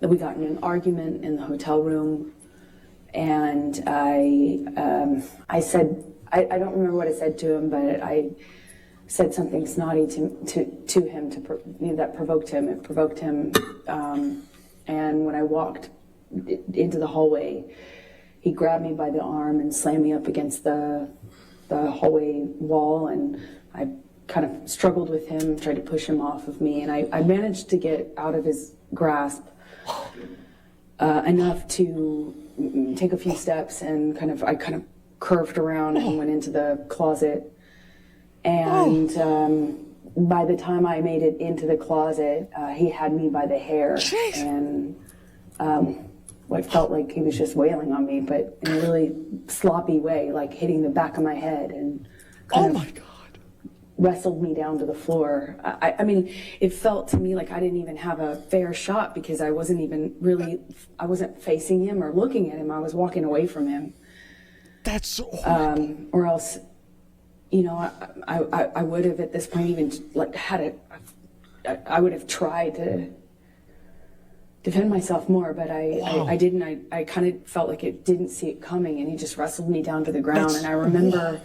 we got in an argument in the hotel room, and I said, I don't remember what I said to him, but I said something snotty to him that provoked him. It provoked him, and when I walked into the hallway, he grabbed me by the arm and slammed me up against the hallway wall, and I kind of struggled with him, tried to push him off of me, and I managed to get out of his grasp enough to take a few steps, and I kind of curved around and went into the closet. And by the time I made it into the closet, he had me by the hair. Jeez. And what felt like he was just wailing on me, but in a really sloppy way, like hitting the back of my head, and kind of wrestled me down to the floor. I mean, it felt to me like I didn't even have a fair shot, because I wasn't facing him or looking at him. I was walking away from him. That's so horrible. Or else, you know, I would have at this point even like I would have tried to defend myself more, but I didn't. I kind of felt like it didn't see it coming, and he just wrestled me down to the ground. And I remember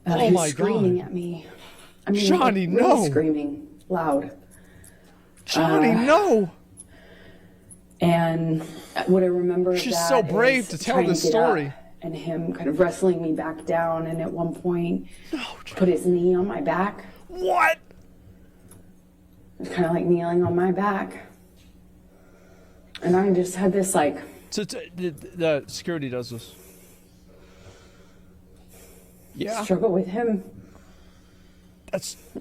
him screaming at me. I mean, Johnny, like, really no. screaming loud. Johnny, no. And what I remember, She's so brave to tell this story. And him kind of wrestling me back down, and at one point put his knee on my back. What? Kind of like kneeling on my back. And I just had this like... So the security does this. Yeah. Struggle with him.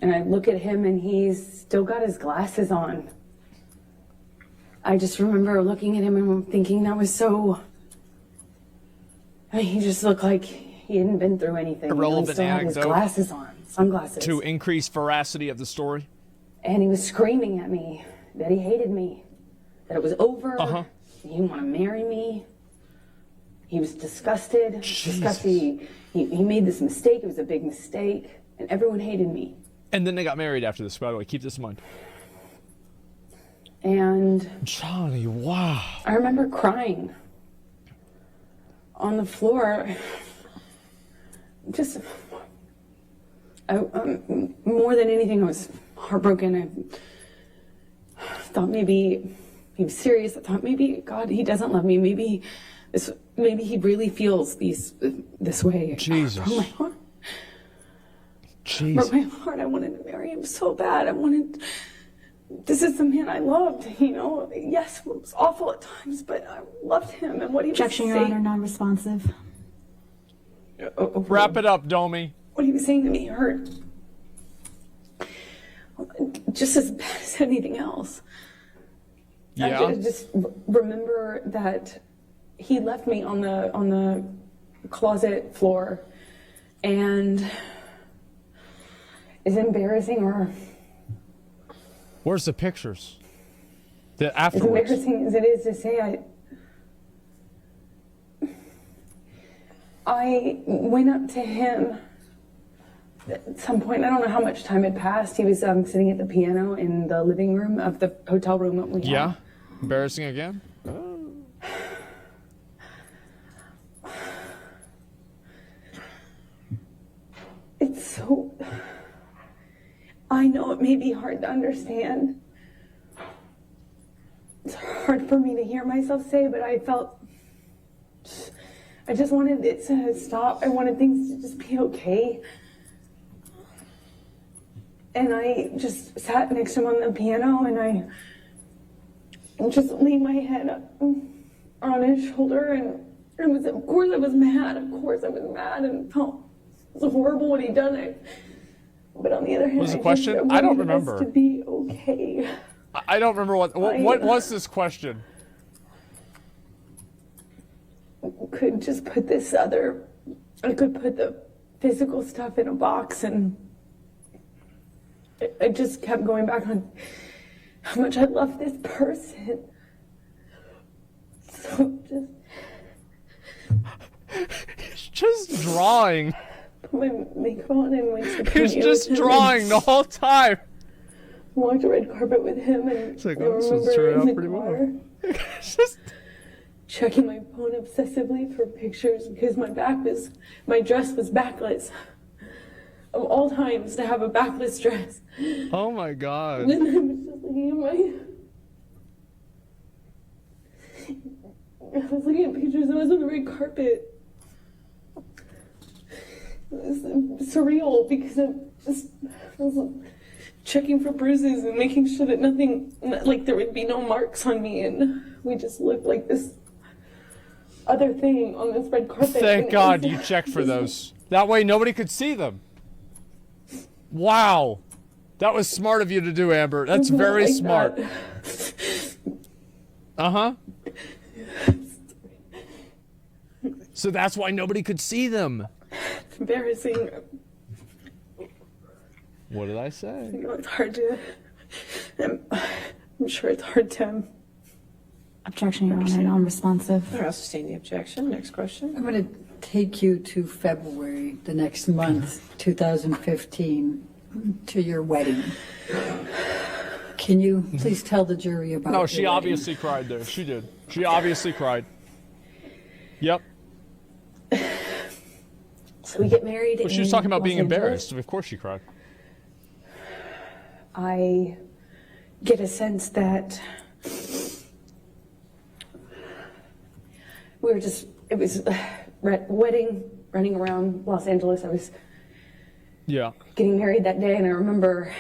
And I look at him, and he's still got his glasses on. I just remember looking at him and thinking that was so... I mean, he just looked like he hadn't been through anything. Irrelevant he still had his glasses on, sunglasses. To increase veracity of the story. And he was screaming at me that he hated me, that it was over. He didn't want to marry me. He was disgusted. Disgusted. He made this mistake. It was a big mistake, and everyone hated me. And then they got married after this, by the way. Keep this in mind. And Johnny, wow. I remember crying on the floor. Just, more than anything, I was heartbroken. I thought maybe he was serious. I thought maybe, God, he doesn't love me. Maybe he really feels this way. Jesus. Broke my heart. Jesus. Broke my heart. I wanted to marry him so bad. This is the man I loved, you know. Yes, it was awful at times, but I loved him, and what he was saying. Objection, Your Honor, non-responsive. Wrap it up, Domi. What he was saying to me hurt just as bad as anything else. Yeah. I just remember that he left me on the closet floor, and it's embarrassing, or where's the pictures? The afterwards. As embarrassing as it is to say, I went up to him at some point. I don't know how much time had passed. He was sitting at the piano in the living room of the hotel room that we had. Yeah. Embarrassing again? It's so... I know it may be hard to understand. It's hard for me to hear myself say, but I felt... I just wanted it to stop. I wanted things to just be okay. And I just sat next to him on the piano, and I just leaned my head up on his shoulder, and it was, of course I was mad. Of course I was mad, and felt it was horrible what he'd done. But on the other hand, what was the question? I don't remember. To be okay. I don't remember what was this question. Could just put this other, I could put the physical stuff in a box, and I just kept going back on how much I love this person. So He's just drawing. Put my makeup on and went to He's just drawing the whole time. walked the red carpet with him, and It's like, I oh, this one's remember turned out in the pretty well. car It's just, checking my phone obsessively for pictures because my dress was backless. Of all times to have a backless dress. oh my God. And then I was just looking at I was looking at pictures. I was on the red carpet. It was surreal because I was checking for bruises and making sure that nothing, like there would be no marks on me, and we just looked like this other thing on this red carpet. Thank God you checked for those. That way nobody could see them. Wow. That was smart of you to do, Amber. That's very like smart. that. Uh-huh. So that's why nobody could see them. It's embarrassing. What did I say? You know, it's hard to. I'm sure it's hard to. Objection, Your Honor, non-responsive. I'll sustain the objection. Next question. I'm going to take you to February, the next month, 2015, to your wedding. Can you please tell the jury about No, your she wedding? obviously cried there. She did. She obviously cried. Yep. So we get married. But she was in talking about Los being Angeles. embarrassed. Of course she cried. I get a sense that we were just, it was a wedding, running around Los Angeles. I was Yeah. getting married that day, and I remember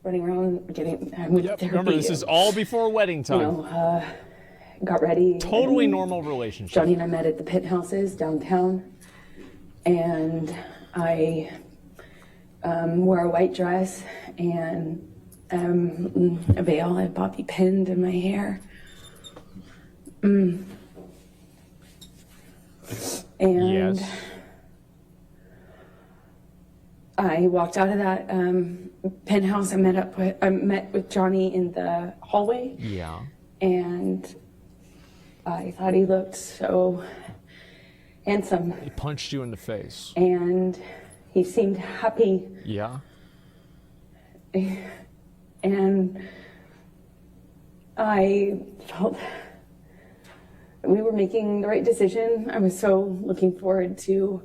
running around with Yep. therapy. Remember, this is all before wedding time. Got ready. Totally and normal relationship. Johnny and I met at the penthouses downtown, and I wore a white dress and a veil and bobby pinned in my hair. And Yes. I walked out of that penthouse. I met with Johnny in the hallway, Yeah. and I thought he looked so handsome, He punched you in the face. and he seemed happy, Yeah. and I felt we were making the right decision. I was so looking forward to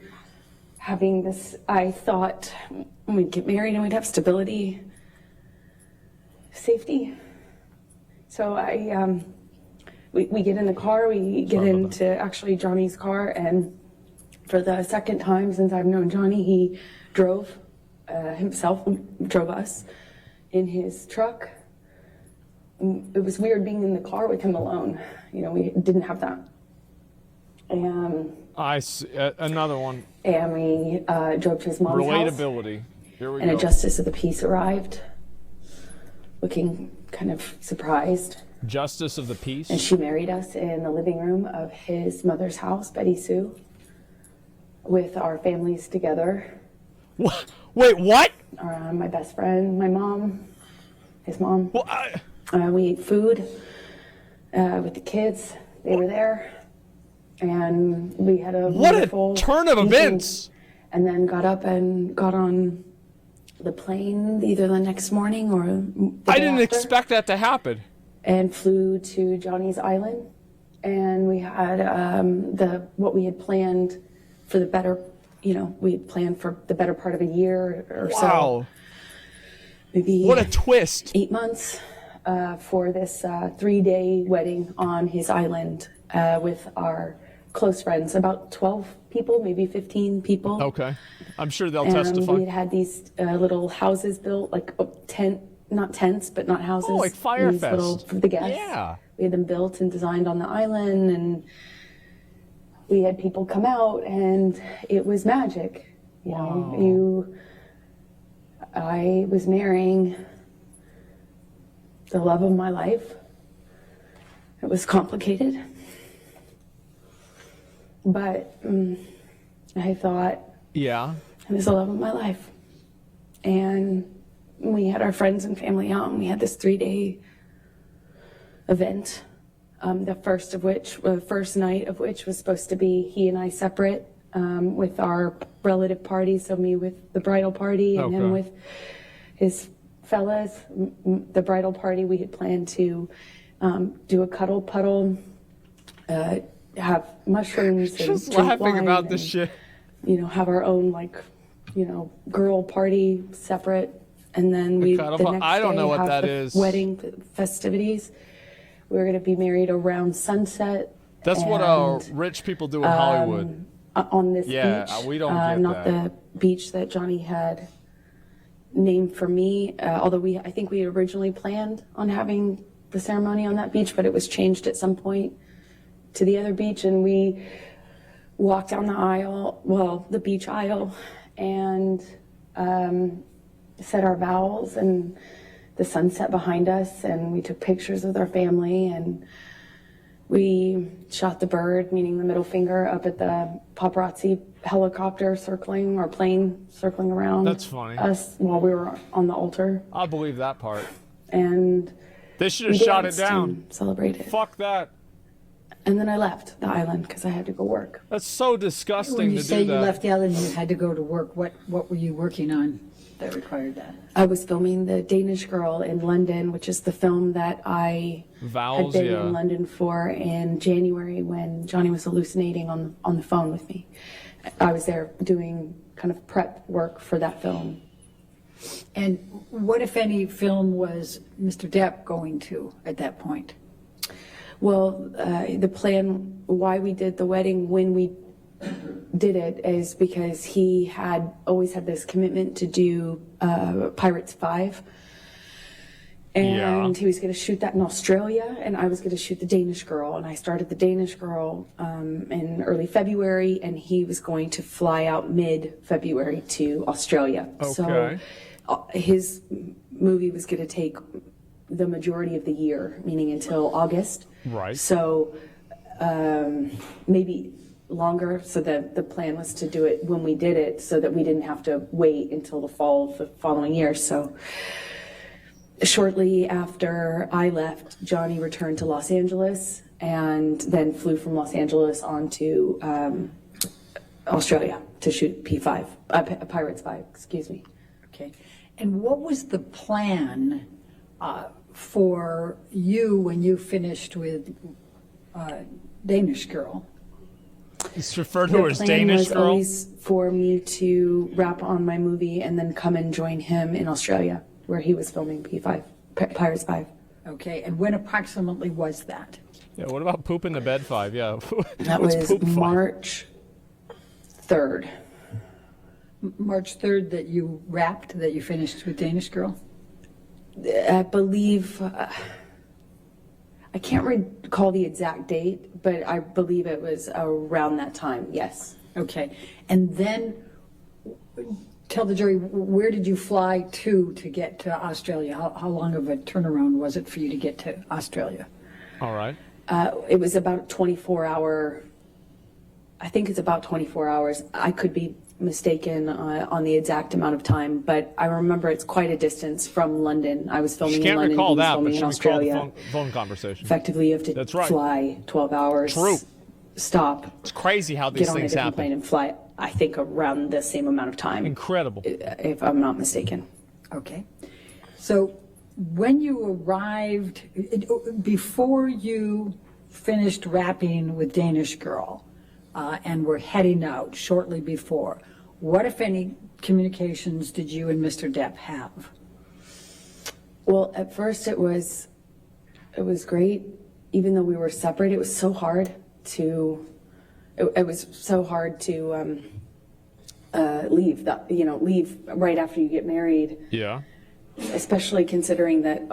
having this. I thought we'd get married and we'd have stability, safety. So we get in the car, we get Sorry about into actually Johnny's car, and for the second time since I've known Johnny, he drove drove us in his truck. It was weird being in the car with him alone. You know, we didn't have that. I see. Another one. And we drove to his mom's house, Relatability. Here we and go. a justice of the peace arrived, looking kind of surprised. Justice of the peace. And she married us in the living room of his mother's house, Betty Sue, with our families together. What? Wait, what? My best friend, my mom, his mom. Well, We ate food with the kids. They were there. And we had a what wonderful a turn of evening. events. And then got up and got on the plane either the next morning or the I day didn't after, expect that to happen. and flew to Johnny's Island. And we had what we had planned for the better, we had planned for the better part of a year or so. Wow. Maybe What a twist. 8 months for this 3-day wedding on his island with our close friends, about 12 people, maybe 15 people. Okay. I'm sure they'll And testify. we had these little houses built, like not tents, but not houses. Oh, like Fire these Fest. little, for the guests. Yeah. We had them built and designed on the island, and we had people come out, and it was magic. I was marrying the love of my life. It was complicated, but I thought, Yeah. it was the love of my life. And we had our friends and family out, and we had this 3-day event. The first night of which was supposed to be he and I separate with our relative party. So me with the bridal party and him Okay. with his fellas, the bridal party, we had planned to do a cuddle puddle, have mushrooms and Just drink laughing wine about this and, shit. you know, have our own girl party separate, and then the next I don't day know what have that the is. wedding festivities. We're going to be married around sunset. That's what rich people do in Hollywood. On this Yeah, beach. we don't get not that. the beach that Johnny had named for me, although I think we originally planned on having the ceremony on that beach, but it was changed at some point to the other beach, and we walked down the aisle, the beach aisle, and said our vows, and the sunset behind us, and we took pictures with our family, and we shot the bird, meaning the middle finger, up at the paparazzi helicopter circling, or plane circling around. That's funny. Us while we were on the altar. I believe that part. And They should have we shot it danced down. and celebrated. Fuck that. And then I left the island because I had to go work. That's so When disgusting you to say do you that. left the island and you had to go to work, what were you working on that required that? I was filming The Danish Girl in London, which is the film that I Vows, had been yeah. in London for in January when Johnny was hallucinating on the phone with me. I was there doing kind of prep work for that film. And what, if any, film was Mr. Depp going to at that point? Well, the plan, why we did the wedding when we did it, is because he had always had this commitment to do Pirates 5. And Yeah. he was going to shoot that in Australia, and I was going to shoot The Danish Girl. And I started The Danish Girl in early February, and he was going to fly out mid-February to Australia. Okay. So his movie was going to take the majority of the year, meaning until August. Right. So maybe longer. So the plan was to do it when we did it, so that we didn't have to wait until the fall of the following year. So shortly after I left, Johnny returned to Los Angeles and then flew from Los Angeles on to Australia to shoot Pirates 5, excuse me. Okay. And what was the plan for you when you finished with Danish Girl? It's referred The to as plan Danish was girl. always for me to wrap on my movie and then come and join him in Australia, where he was filming Pirates 5. Okay. And when approximately was that? Yeah, what about poop in the bed 5? Yeah. That What's was poop 5? March 3rd. March 3rd that you wrapped, that you finished with Danish Girl? I believe, I can't recall the exact date, but I believe it was around that time, yes. Okay. And then tell the jury, where did you fly to get to Australia? How long of a turnaround was it for you to get to Australia? All right. It was about 24-hour, I think it's about 24 hours. I could be mistaken on the exact amount of time, but I remember it's quite a distance from London. I was She filming in can't London, recall he was that, but filming she in recalled the Australia. phone conversation. Effectively, you have to That's right. fly 12 hours. True. Stop. It's crazy how these Get on a things different happen. plane and fly, I think, around the same amount of time, Incredible. if I'm not mistaken. Okay. So when you arrived, before you finished wrapping with Danish Girl and were heading out shortly before, what, if any, communications did you and Mr. Depp have? Well, at first it was great. Even though we were separate, it was so hard to leave leave right after you get married, Yeah. especially considering that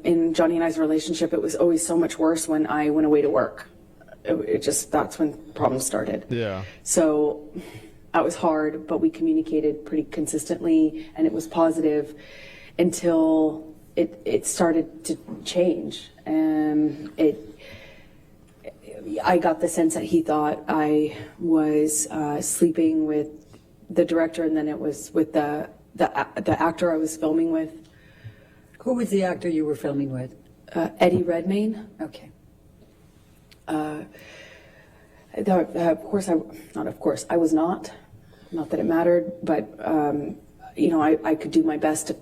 in Johnny and I's relationship, it was always so much worse when I went away to work. That's when problems started. Yeah. So that was hard, but we communicated pretty consistently, and it was positive until it started to change. And I got the sense that he thought I was sleeping with the director, and then it was with the actor I was filming with, Who was the actor you were filming with? Eddie Redmayne. Okay. I was not that it mattered, but I could do my best to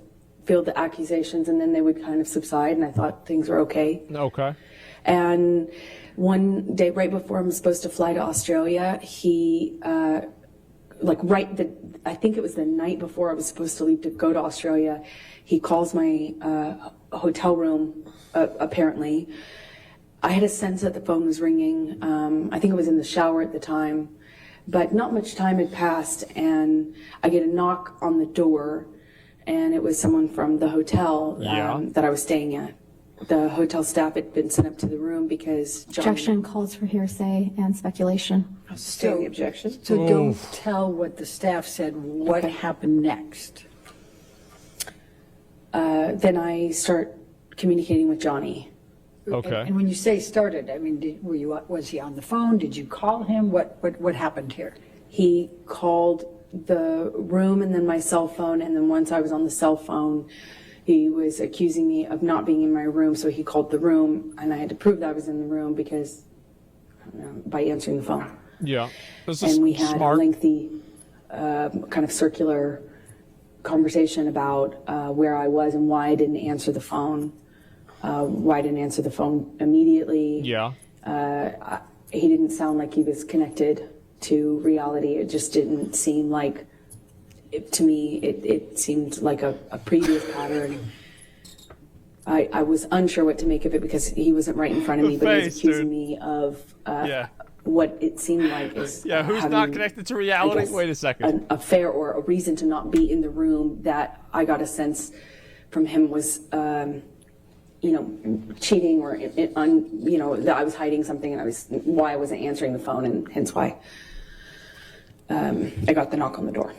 field the accusations, and then they would kind of subside, and I thought things were okay. Okay. And one day, right before I'm supposed to fly to Australia, he, I think it was the night before I was supposed to leave to go to Australia, he calls my hotel room, apparently. I had a sense that the phone was ringing. I think I was in the shower at the time, but not much time had passed, and I get a knock on the door, and it was someone from the hotel that I was staying at. The hotel staff had been sent up to the room because Objection calls for hearsay and speculation. I'll sustain the objection. So don't tell what the staff said. What happened next? Then I start communicating with Johnny. Okay. And when you say started, I mean, was he on the phone? Did you call him? What happened here? He called the room and then my cell phone, and then once I was on the cell phone, he was accusing me of not being in my room, so he called the room, and I had to prove that I was in the room because, by answering the phone. Yeah. This is And we had smart. a lengthy, kind of circular conversation about where I was and why I didn't answer the phone, why I didn't answer the phone immediately. Yeah. He didn't sound like he was connected to reality. It just didn't seem like, to me, it seemed like a previous pattern. I was unsure what to make of it because he wasn't right in front of me, but he was accusing me of what it seemed like is who's having, not connected to reality? I guess, Wait a second. an affair or a reason to not be in the room that I got a sense from him was cheating or that I was hiding something, and why I wasn't answering the phone, and hence why I got the knock on the door.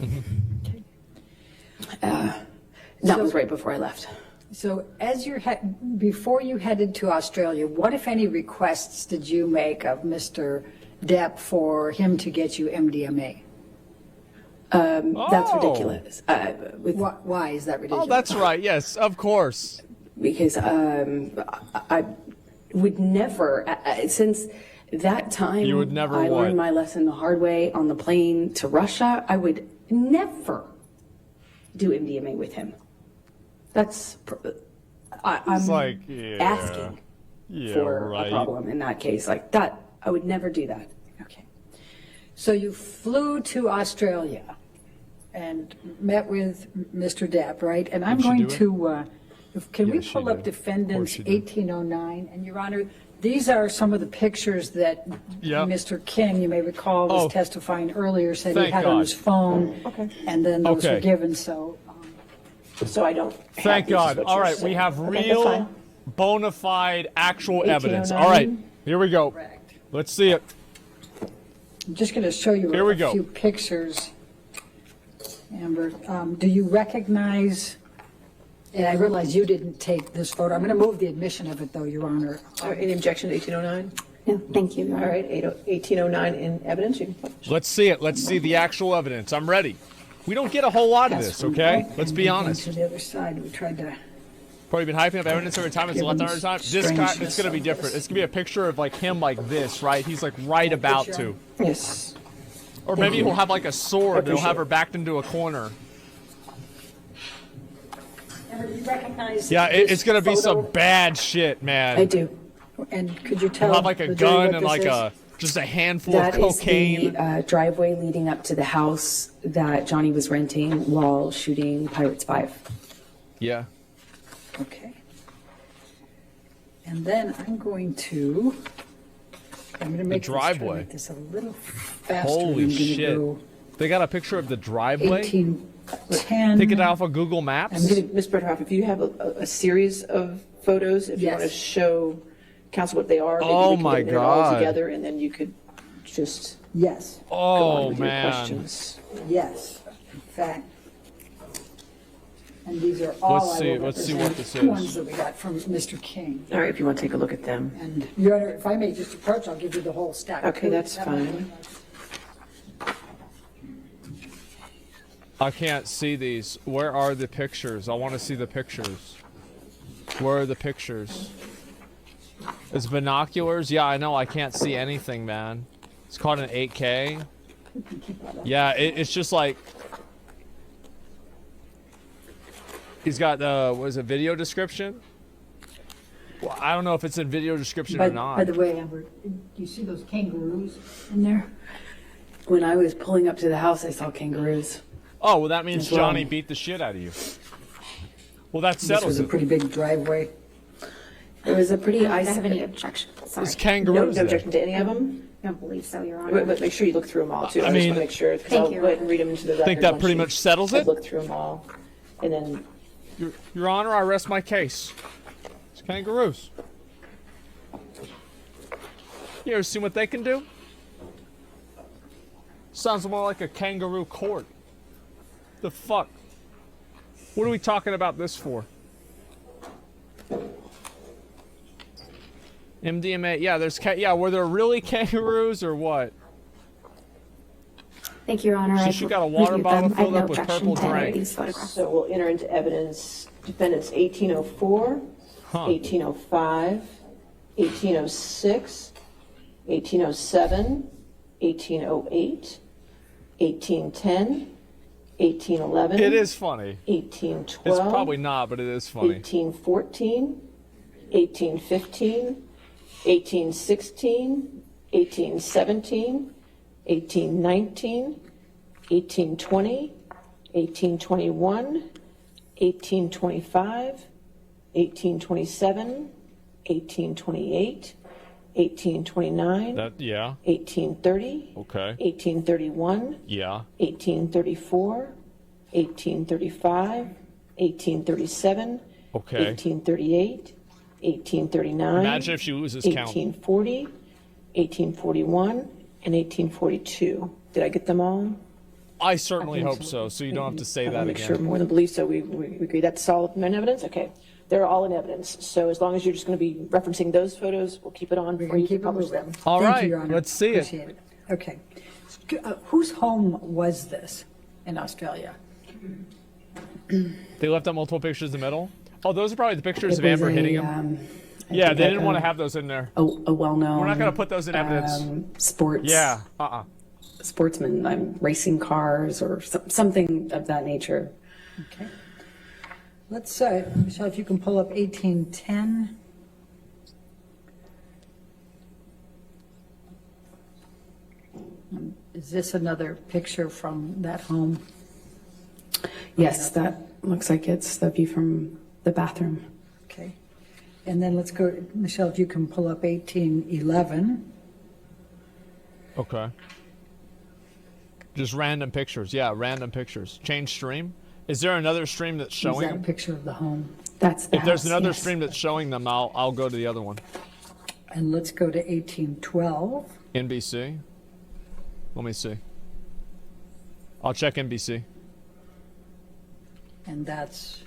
That was right before I left. So before you headed to Australia, what, if any, requests did you make of Mr. Depp for him to get you MDMA? That's ridiculous. Why is that ridiculous? Oh, that's right. Yes, of course. Because I would never, since that time, You would never I what? learned my lesson the hard way on the plane to Russia. I would never do MDMA with him. That's, I'm like, asking for right. a problem in that case. Like that, I would never do that. Okay. So you flew to Australia and met with Mr. Depp, right? And I'm Did she going do it? to, can we Yes, she pull up did. defendants Of course she did. 1809? And Your Honor, these are some of the pictures that Yep. Mr. King, you may recall, was Oh. testifying earlier, said he Thank had on God. his phone. Okay. And then those were Okay. given, so. So I don't have Thank these, is God. what All you're right, we saying. have Okay, that's real, fine. bona fide, actual evidence. 1809. All right, here we go. Correct. Let's see it. I'm just going to show you Here we a go. few pictures. Amber, do you recognize, and I realize you didn't take this photo. I'm going to move the admission of it, though, Your Honor. Any objection to 1809? No, thank you, Your All Honor. right, 1809 in evidence. You can publish. Let's see it. Let's see the actual evidence. I'm ready. We don't get a whole lot of this, okay? Let's be honest. To the other side, we tried to. Probably been hyping up evidence every time. It's Give left him on every time. This guy, it's strangeness gonna be of different. this. It's gonna be a picture of like him like this, right? He's like right about to. Yes. Or maybe he'll have like a sword and he'll have appreciate her backed into a corner. Amber, do you recognize? Yeah, it's gonna be some photo? bad shit, man. I do. And could you tell? He'll have like a the jury gun what and this like is? just a handful That of is cocaine. the driveway leading up to the house that Johnny was renting while shooting Pirates 5. Yeah. Okay. And then I'm going to make driveway. Make this a little faster. Holy I'm gonna shit. go They got a picture of the driveway. 1810. Take it off of Google Maps. Ms. Bretterhoff, if you have a series of photos, if you want to Yes. show council what they are, maybe Oh we can my get it all God. together, and then you could just Yes, go on Oh with your man. questions. yes. In fact, and these are all. Let's I see- will let's see what represent, this the is. Ones that we got from Mr. King. All right, if you want to take a look at them. And Your Honor, if I may just approach, I'll give you the whole stack. Okay, too. that's That fine. might be- I can't see these. Where are the pictures? I want to see the pictures. Where are the pictures? It's binoculars? Yeah, I know. I can't see anything, man. It's called an 8K. Yeah, it's just like... He's got what is it, video description? Well, I don't know if it's in video description or not. By the way, Amber, do you see those kangaroos in there? When I was pulling up to the house, I saw kangaroos. Oh, well, that means As well. Johnny beat the shit out of you. Well, that This settles was a it. pretty big driveway. It was a pretty I don't have any ice. objections. Sorry. There's No, kangaroos no there. objection to any of them? I don't believe so, Your Honor. But make sure you look through them all, too. I I just mean- want to make sure, because Thank I'll you. go ahead and read them into the record. Think that once pretty you- much settles I've it? looked through them all, and then Your Honor, I rest my case. It's kangaroos. You ever seen what they can do? Sounds more like a kangaroo court. The fuck? What are we talking about this for? MDMA, yeah, yeah, were there really kangaroos or what? Thank you, Your Honor. So I've she got a water reviewed bottle them. I have filled no up with objection purple to any of drink. these photographs. so we'll enter into evidence defendants 1804, Huh. 1805, 1806, 1807, 1808, 1810, 1811. It is funny. 1812. It's probably not, but it is funny. 1814, 1815, 1816, 1817, 1819, 1820, 1821, 1825, 1827, 1828, 1829, That, yeah, 1830, okay, 1831, yeah. 1834, 1835, 1837, Okay. 1838, 1839, Imagine if she loses count. 1840, 1841, and 1842. Did I get them all? I certainly hope so, so you don't have to say I that want to make sure again. more than believe, so we agree that's all in evidence? Okay. They're all in evidence. So as long as you're just going to be referencing those photos, we'll keep it on We're before going you to keep it publish moving. them. All Thank right, you, Your Honor. let's see it. Appreciate it. Okay. Whose home was this in Australia? They left out multiple pictures in the middle. Oh, those are probably the pictures of It was Amber hitting a, him. I Yeah, think they like didn't want to have those in there. a well-known. We're not going to put those in evidence. Sports. Yeah, Sportsman, racing cars or something of that nature. Okay. Let's, Michelle, if you can pull up 1810. Is this another picture from that home? Yes, that looks like it's the view from the bathroom. Okay. And then let's go, Michelle, if you can pull up 1811. Okay. Just random pictures. Yeah, random pictures. Change stream. Is there another stream that's Is showing that a them? picture of the home? That's the If there's house, another yes. stream that's showing them, I'll go to the other one. And let's go to 1812. NBC. Let me see. I'll check NBC. And that's,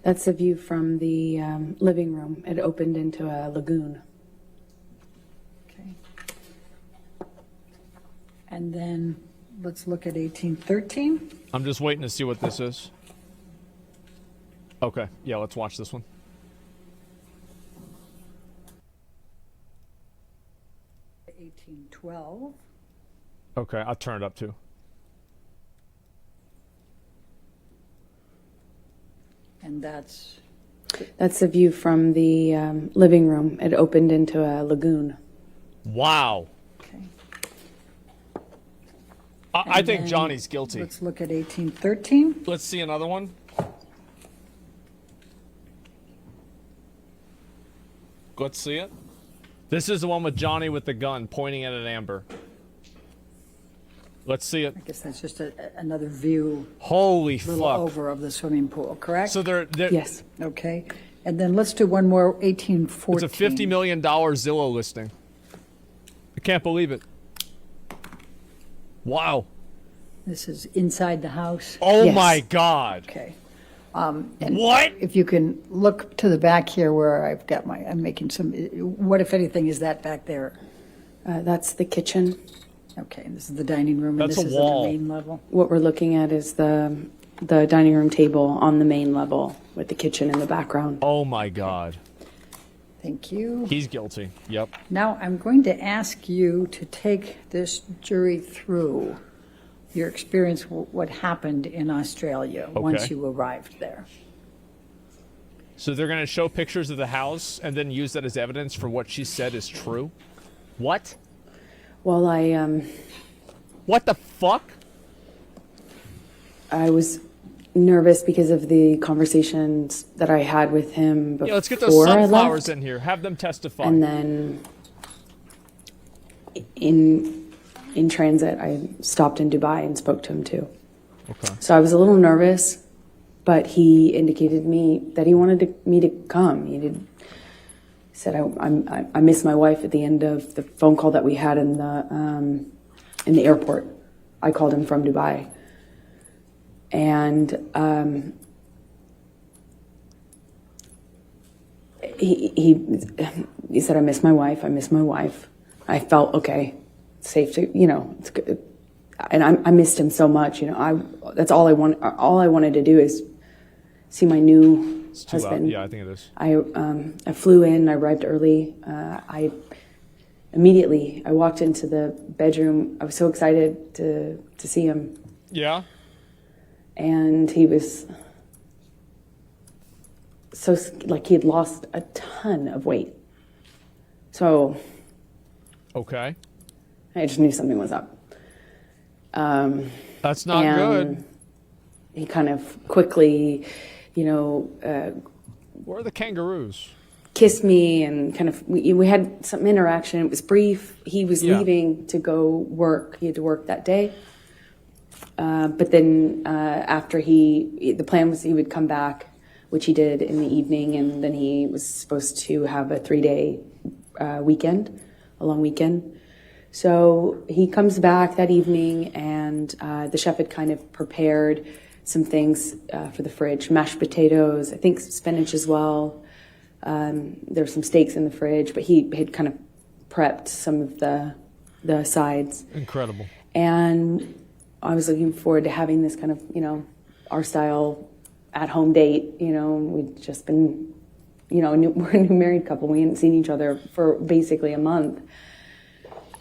That's the view from the living room. It opened into a lagoon. okay. And then let's look at 1813. I'm just waiting to see what this is. Okay, yeah, let's watch this one. 1812. Okay, I'll turn it up too. And that's, That's the view from the living room. It opened into a lagoon. Wow. okay. I And think then Johnny's guilty. Let's look at 1813. Let's see another one. Let's see it. This is the one with Johnny with the gun pointing it at Amber. Let's see it. I guess that's just another view, Holy little fuck. over of the swimming pool, correct? So they're Yes. Okay. And then let's do one more, 1814. it's a $50 million Zillow listing. I can't believe it. Wow. This is inside the house. Oh Yes. my God. Okay. And What? if you can look to the back here where I've got I'm making some, what if anything is that back there? That's the kitchen. Okay, and this is the dining room, and That's this a is wall. the main level. What we're looking at is the dining room table on the main level with the kitchen in the background. Oh my God. Thank you. He's guilty. Yep. Now, I'm going to ask you to take this jury through your experience, what happened in Australia once Okay. you arrived there. So they're going to show pictures of the house and then use that as evidence for what she said is true? What? Well, What the fuck? I was nervous because of the conversations that I had with him before Yeah, let's get those I sunflowers left. in here. Have them testify. And then in transit, I stopped in Dubai and spoke to him too. Okay. So I was a little nervous, but he indicated me that he wanted me to come. He said, I miss my wife at the end of the phone call that we had in the airport. I called him from Dubai. And he said, I miss my wife. I felt, okay, safe to, it's good. And I missed him so much, that's all I wanted to do is see my new It's too husband. loud. Yeah, I think it is. I flew in, I arrived early. I walked into the bedroom. I was so excited to see him. Yeah? And he was so, like, he had lost a ton of weight. So Okay. I just knew something was up. That's not good. He kind of quickly, Where are the kangaroos? kissed me and kind of, we had some interaction. It was brief. He was Yeah. leaving to go work. He had to work that day. But then after the plan was he would come back, which he did in the evening, and then he was supposed to have a 3-day weekend, a long weekend. So he comes back that evening, and the chef had kind of prepared some things for the fridge, mashed potatoes, I think spinach as well. There were some steaks in the fridge, but he had kind of prepped some of the sides. Incredible. And I was looking forward to having this kind of, our style at-home date. We'd just been, we're a new married couple. We hadn't seen each other for basically a month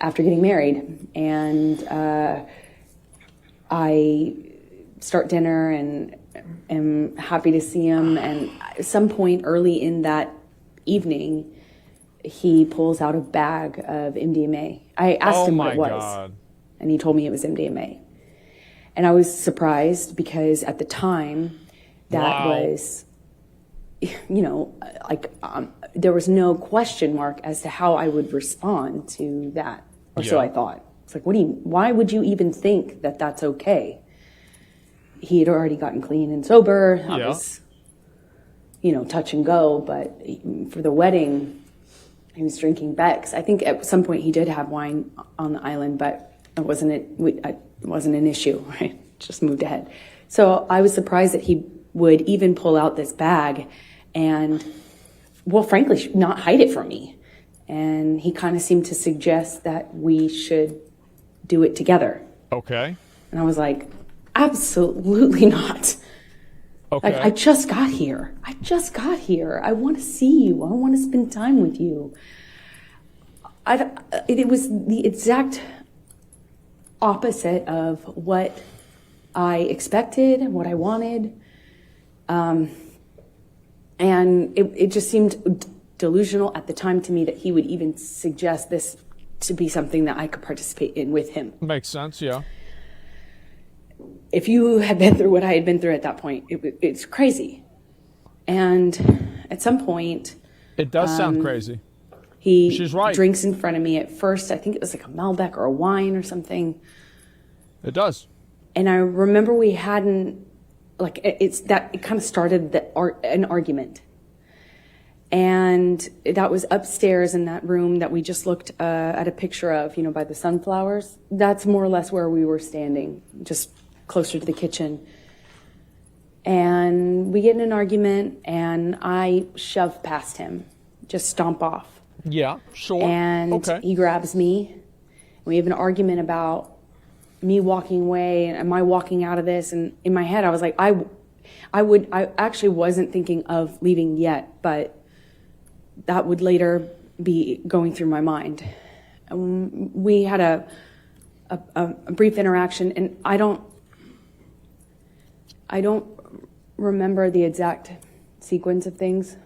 after getting married. And I start dinner and am happy to see him. And at some point early in that evening, he pulls out a bag of MDMA. I asked him what it was. God. And he told me it was MDMA. And I was surprised because at the time, that Wow. was, there was no question mark as to how I would respond to that. Or so Yeah. I thought. It's like, why would you even think that that's okay? He had already gotten clean and sober. That Yeah. was, touch and go. But for the wedding, he was drinking Beck's. I think at some point he did have wine on the island, but it wasn't an issue, right? Just moved ahead. So I was surprised that he would even pull out this bag and, well, frankly, not hide it from me. And he kind of seemed to suggest that we should do it together. Okay. And I was like, absolutely not. Okay. Like, I just got here. I want to see you. I want to spend time with you. It was the exact opposite of what I expected, what I wanted. And it just seemed delusional at the time to me that he would even suggest this to be something that I could participate in with him. Makes sense, yeah. If you had been through what I had been through at that point, it's crazy. And at some point, It does sound crazy. he She's right. drinks in front of me. At first, I think it was like a Malbec or a wine or something. It does. And I remember we hadn't, it kind of started an argument. And that was upstairs in that room that we just looked at a picture of, by the sunflowers. That's more or less where we were standing, just closer to the kitchen. And we get in an argument, and I shove past him, just stomp off. Yeah, sure. And okay. he grabs me. We have an argument about me walking away and am I walking out of this? And in my head, I was like, I actually wasn't thinking of leaving yet, but that would later be going through my mind. We had a brief interaction, and I don't remember the exact sequence of things.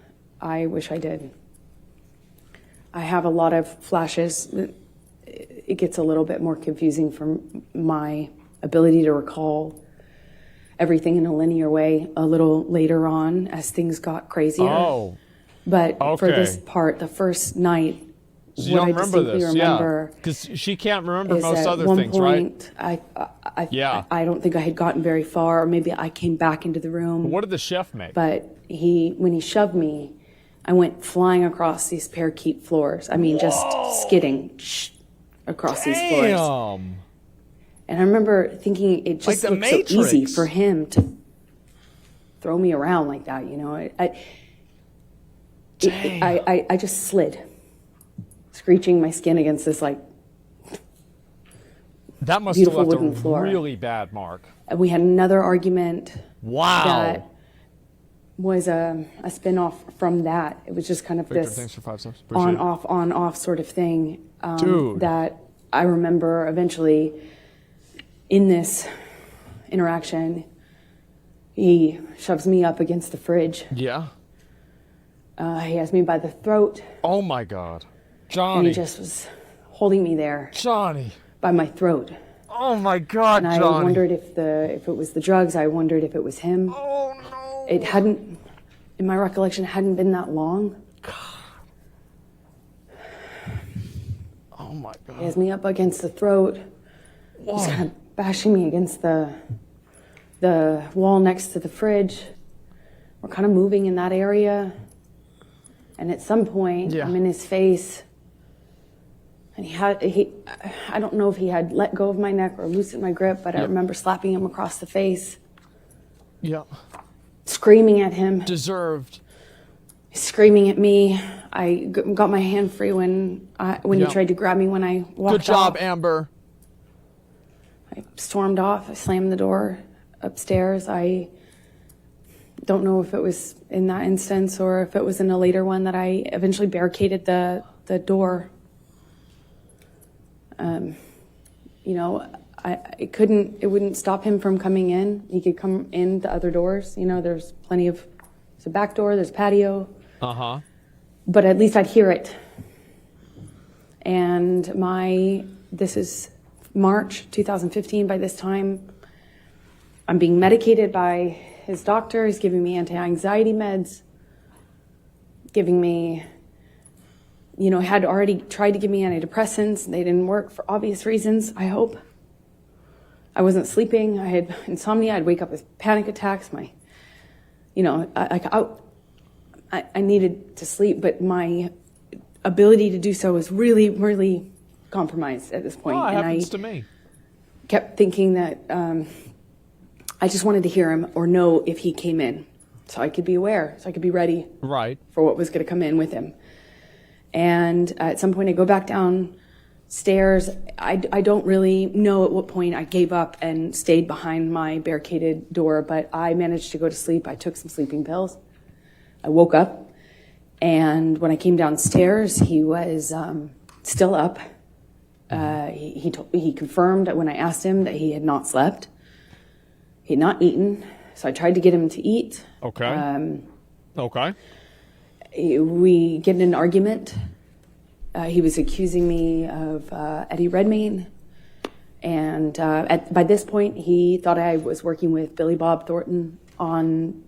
I wish I did. I have a lot of flashes. It gets a little bit more confusing from my ability to recall everything in a linear way a little later on as things got crazier. Oh. But for Okay. this part, the first night, So you what I don't remember distinctly this, remember because she can't remember is most at other one things, right? point, Yeah. I don't think I had gotten very far, or maybe I came back into the room. What did the chef make? But when he shoved me, I went flying across these parakeet floors. I mean, just skidding across these floors. Damn. And I remember thinking it just Like the looked so easy Matrix. for him to throw me around like that, you know. I just slid, screeching my skin against this like. That must have Beautiful left a wooden floor. really bad mark. We had another argument Wow. that was a spin-off from that. It was just kind of Victor, this thanks for 5 subs. Appreciate it. on off sort of thing. Dude. That I remember eventually in this interaction, he shoves me up against the fridge. Yeah. He has me by the throat, Oh my God. and Johnny. he just was holding me there Johnny. by my throat. Oh my God, And I Johnny. wondered if it was the drugs. I wondered if it was him. Oh no. It hadn't, in my recollection, it hadn't been that long. Oh my He God. has me up against the throat. He's kind of bashing me against the wall next to the fridge. We're kind of moving in that area. And at some point, Yeah. I'm in his face. And I don't know if he had let go of my neck or loosened my grip, but I Yep. remember slapping him across the face, Yeah. screaming at him, Deserved. screaming at me. I got my hand free when he Yeah. tried to grab me when I walked Good job, off. Amber. I stormed off. I slammed the door upstairs. I don't know if it was in that instance or if it was in a later one that I eventually barricaded the door. You know, it wouldn't stop him from coming in. He could come in the other doors. You know, there's a back door, there's patio, Uh-huh. but at least I'd hear it. And this is March 2015 by this time. I'm being medicated by his doctor. He's giving me anti-anxiety meds, giving me, had already tried to give me antidepressants. They didn't work for obvious reasons, I hope. I wasn't sleeping. I had insomnia. I'd wake up with panic attacks. I needed to sleep, but my ability to do so was really, really compromised at this point. Oh, it And happens I to me. kept thinking that I just wanted to hear him or know if he came in so I could be aware, so I could be ready Right. for what was going to come in with him. And at some point I go back downstairs. I don't really know at what point I gave up and stayed behind my barricaded door, but I managed to go to sleep. I took some sleeping pills. I woke up, and when I came downstairs, he was still up. He confirmed when I asked him that he had not slept. He had not eaten, so I tried to get him to eat. Okay. Okay. We get in an argument. He was accusing me of Eddie Redmayne. And by this point, he thought I was working with Billy Bob Thornton on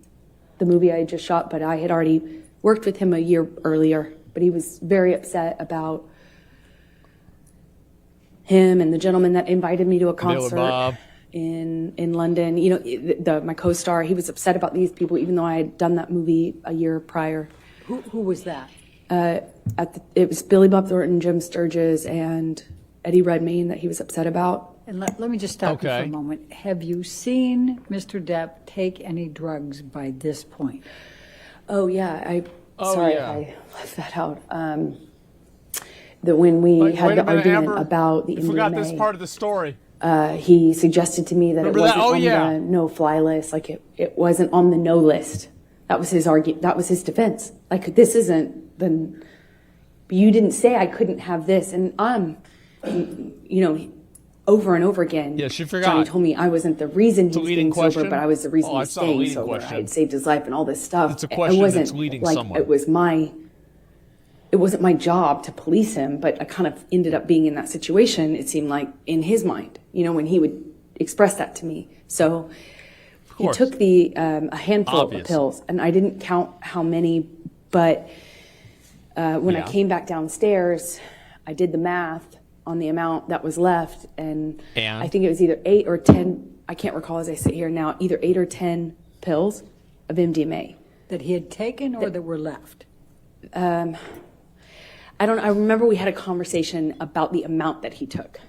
the movie I had just shot, but I had already worked with him a year earlier. But he was very upset about him and the gentleman that invited me to a concert Bob. in London. My co-star, he was upset about these people, even though I had done that movie a year prior. Who was that? It was Billy Bob Thornton, Jim Sturgis, and Eddie Redmayne that he was upset about. And let me just stop you for a Okay. moment. Have you seen Mr. Depp take any drugs by this point? Oh yeah, Oh, sorry yeah. if I left that out. That when we Wait had a the minute, argument Amber. about the You forgot this MDMA, part of the story. he suggested to me that Remember it that? wasn't Oh, on yeah. the no-fly list, like it wasn't on the no list. That was his that was his defense. Like, this isn't you didn't say I couldn't have this, and over and over again. Yeah, she forgot. Johnny told me I wasn't the reason he was leading getting sober, question? but I was the reason Oh, he was it's not a staying leading sober. question. I had saved his life and all this stuff. It's a question it wasn't that's leading like someone. it wasn't my job to police him, but I kind of ended up being in that situation, it seemed like, in his mind, when he would express that to me. So he course. took a handful Obviously. of pills, and I didn't count how many, but when I came back downstairs, I did the math on the amount that was left, and I think it was either 8 or 10, I can't recall as I sit here now, either 8 or 10 pills of MDMA. That he had taken or that were left? I remember we had a conversation about the amount that he took.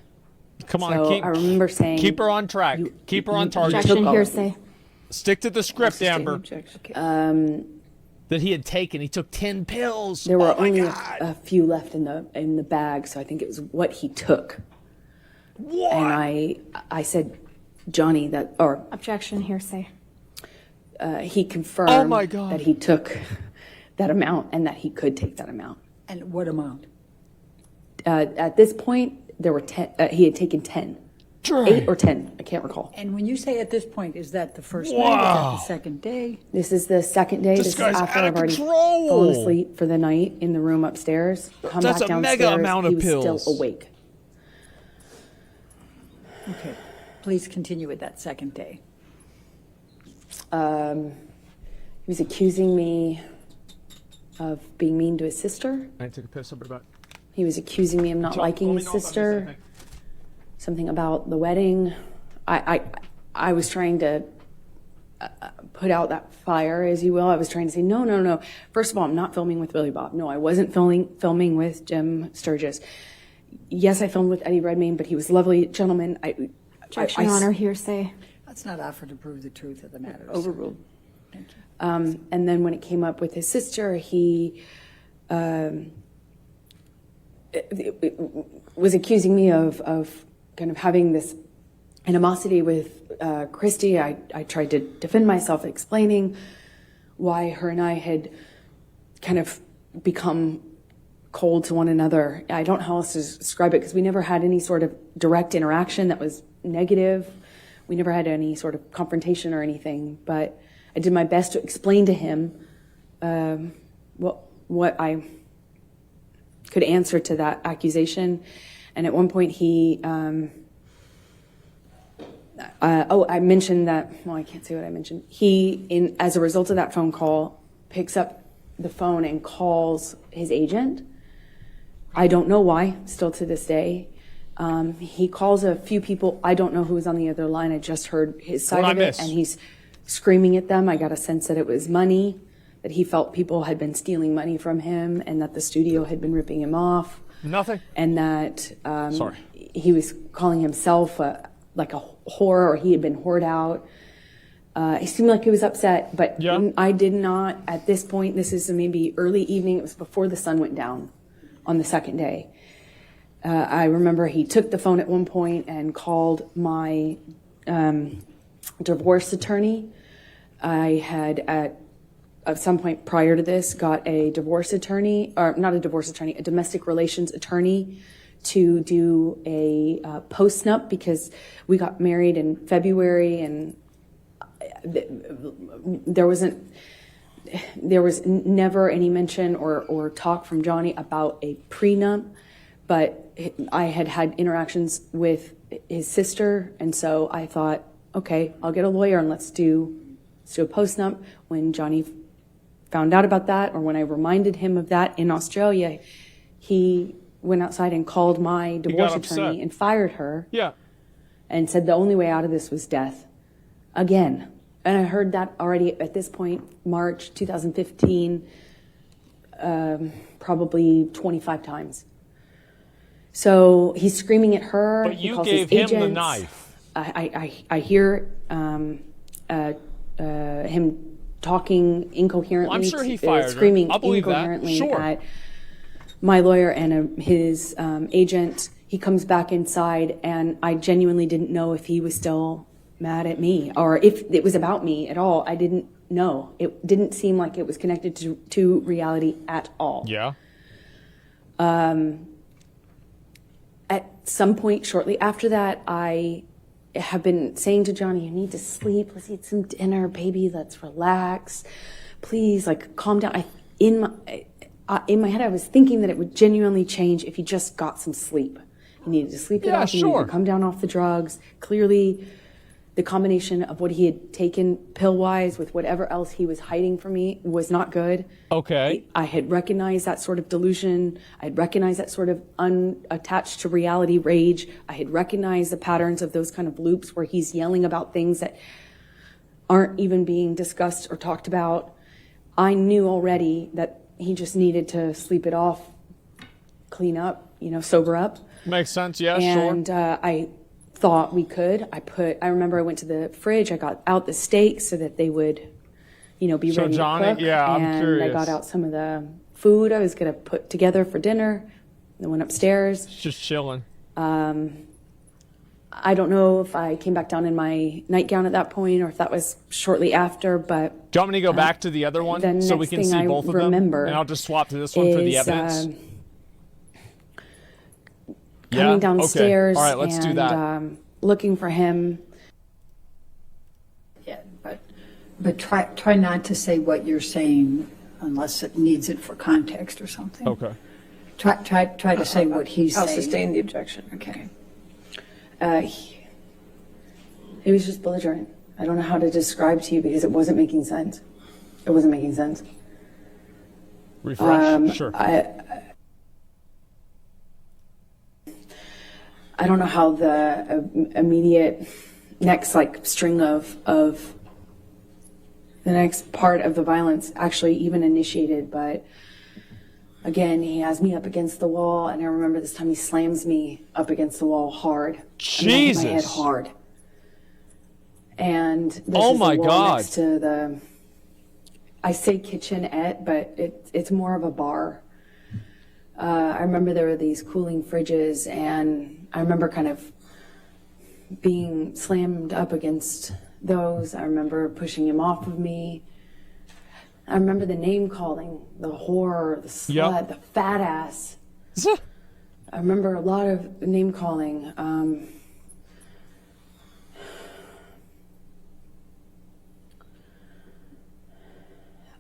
Come on, So I remember saying, keep her on track. Keep her on target. Objection, all of hearsay. Stick to the script, Amber. um, That he had taken. He took 10 pills. there were oh my only God. a few left in the bag, so I think it was what he took. What? And I said, Johnny, Objection, hearsay. he confirmed Oh my God. that he took that amount and that he could take that amount. And what amount? At this point, there were 10. He had taken 10, 8 or 10. I can't recall. And when you say at this point, is that the first night? Is that the second day? This is the second day. This This is guy's after out of I've already control. fallen asleep for the night in the room upstairs. Come That's back a mega downstairs. amount of he was pills. still awake. Okay, please continue with that second day. He was accusing me of being mean to his sister. I took a piss up about. He was accusing me of not liking his sister. Something about the wedding. I was trying to put out that fire, as you will. I was trying to say, no. First of all, I'm not filming with Billy Bob. No, I wasn't filming with Jim Sturgis. Yes, I filmed with Eddie Redmayne, but he was a lovely gentleman. Objection, Your Honor, hearsay. Let's not offer to prove the truth of the matter. Overruled. Thank you. And then when it came up with his sister, he was accusing me of kind of having this animosity with Christy. I tried to defend myself, explaining why her and I had kind of become cold to one another. I don't know how else to describe it, because we never had any sort of direct interaction that was negative. We never had any sort of confrontation or anything, but I did my best to explain to him what I could answer to that accusation. And at one point he, I mentioned that, well, I can't say what I mentioned. He, as a result of that phone call, picks up the phone and calls his agent. I don't know why, still to this day. He calls a few people. I don't know who was on the other line. I just heard his side of it, and he's screaming at them. I got a sense that it was money, that he felt people had been stealing money from him, and that the studio had been ripping him off. Nothing. And that he was calling himself like a whore, or he had been whored out. He seemed like he was upset, but I did not, at this point, this is maybe early evening, it was before the sun went down on the second day. I remember he took the phone at one point and called my divorce attorney. I had at some point prior to this got a divorce attorney, or not a divorce attorney, a domestic relations attorney, to do a post-nup, because we got married in February, and there was never any mention or talk from Johnny about a prenup, but I had had interactions with his sister, and so I thought, okay, I'll get a lawyer and let's do a post-nup. When Johnny found out about that, or when I reminded him of that in Australia, he went outside and called my divorce attorney and fired her. Yeah. And said the only way out of this was death. Again. And I heard that already at this point, March 2015, probably 25 times. So he's screaming at her. But you gave him the knife. I hear him talking incoherently. Well, I'm sure he fired screaming her. I'll believe incoherently that. Sure. At my lawyer and his agent. He comes back inside, and I genuinely didn't know if he was still mad at me or if it was about me at all. I didn't know. It didn't seem like it was connected to reality at all. Yeah. some point shortly after that, I have been saying to Johnny, you need to sleep. Let's eat some dinner, baby. Let's relax. Please, like, calm down. In my head, I was thinking that it would genuinely change if he just got some sleep. He needed to sleep it off. He needed to come down off the drugs. Clearly, the combination of what he had taken pill-wise with whatever else he was hiding from me was not good. Okay. I had recognized that sort of delusion. I had recognized that sort of unattached to reality rage. I had recognized the patterns of those kind of loops where he's yelling about things that aren't even being discussed or talked about. I knew already that he just needed to sleep it off, clean up, sober up. Makes sense, yeah, and, sure. I thought we could. I remember I went to the fridge, I got out the steaks so that they would, be ready Johnny, to cook. yeah, I'm and curious. I got out some of the food I was going to put together for dinner. I went upstairs. Just chilling. I don't know if I came back down in my nightgown at that point or if that was shortly after, but... Do you want me to go back to the other one so we can see both of them? And I'll just swap to this one for the evidence. Coming downstairs okay. All right, let's do that. Looking for him. Yeah, but try not to say what you're saying unless it needs it for context or something. Okay. Try to say what he's I'll saying. sustain the objection. Okay. He was just belligerent. I don't know how to describe to you because it wasn't making sense. It wasn't making sense. Refresh, sure. I don't know how the immediate next string of the next part of the violence actually even initiated, but again, he has me up against the wall, and I remember this time he slams me up against the wall hard. Jesus. My head hard. And this Oh is my the wall God. next to the, I say kitchenette, but it's more of a bar. I remember there were these cooling fridges, and I remember kind of being slammed up against those. I remember pushing him off of me. I remember the name calling, the whore, the slut, the fat ass. I remember a lot of name calling.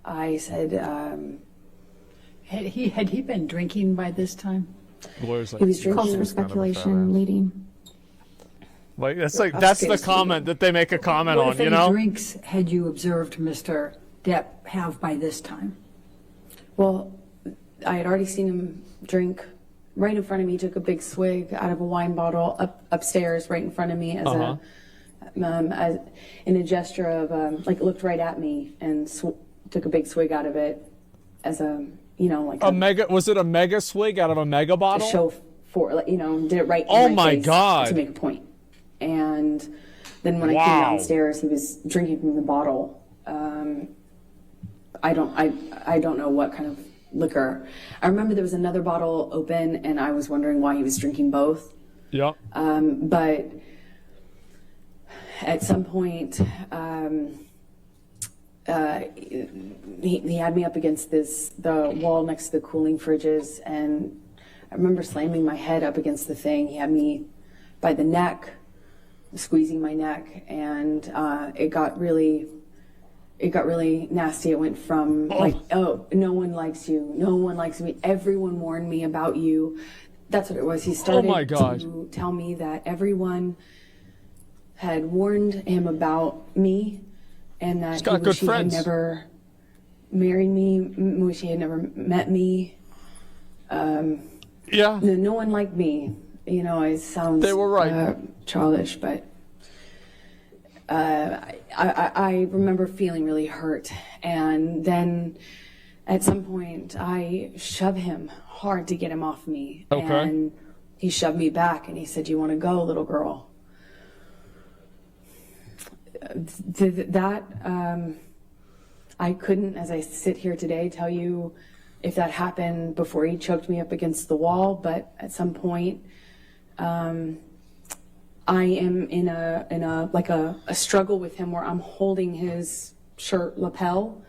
I said, Had he been drinking by this time? Lawyer's like, he was Calls drinking. for speculation, leading. that's the comment that they make a comment What on, if any drinks had you observed Mr. Depp have by this time? Well, I had already seen him drink right in front of me. He took a big swig out of a wine bottle upstairs right in front of me as in a gesture of looked right at me and took a big swig out of it as a was it a mega swig out of a mega bottle? show for did it right Oh in my face God. to make a point. And then when I came downstairs, he was drinking from the bottle. I don't know what kind of liquor. I remember there was another bottle open, and I was wondering why he was drinking both. Yeah. But at some point, he had me up against the wall next to the cooling fridges, and I remember slamming my head up against the thing. He had me by the neck, squeezing my neck, and it got really nasty. It went from no one likes you, no one likes me, everyone warned me about you. That's what it was. He started to tell me that everyone had warned him about me, and that he wished he had never married me, wish he had never met me. No one liked me. It sounds they were right. childish, but I remember feeling really hurt. And then at some point, I shoved him hard to get him off me. Okay. And he shoved me back, and he said, "You want to go, little girl?" I couldn't, as I sit here today, tell you if that happened before he choked me up against the wall, but at some point, I am in a struggle with him where I'm holding his shirt lapel,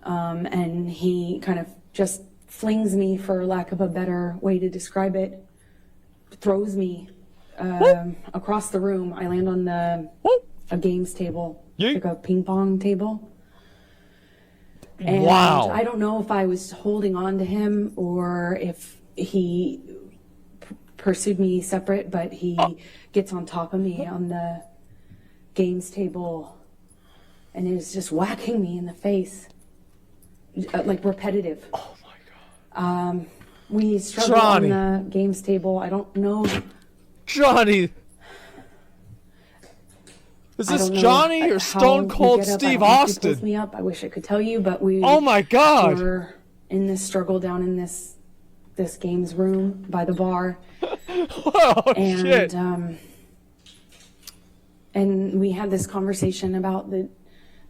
and he kind of just flings me, for lack of a better way to describe it, throws me across the room. I land on a games table, like a ping pong table. And Wow. I don't know if I was holding on to him or if he pursued me separate, but he gets on top of me on the games table and is just whacking me in the face, like repetitive. Oh my God. We struggle Johnny. on the games table. I don't know. Johnny. Is I this don't know Johnny how or Stone we Cold get up. Steve I don't think he pulls Austin? me up. I wish I could tell you, but we Oh my God. were in this struggle down in this games room by the bar. Oh And shit. and we had this conversation about the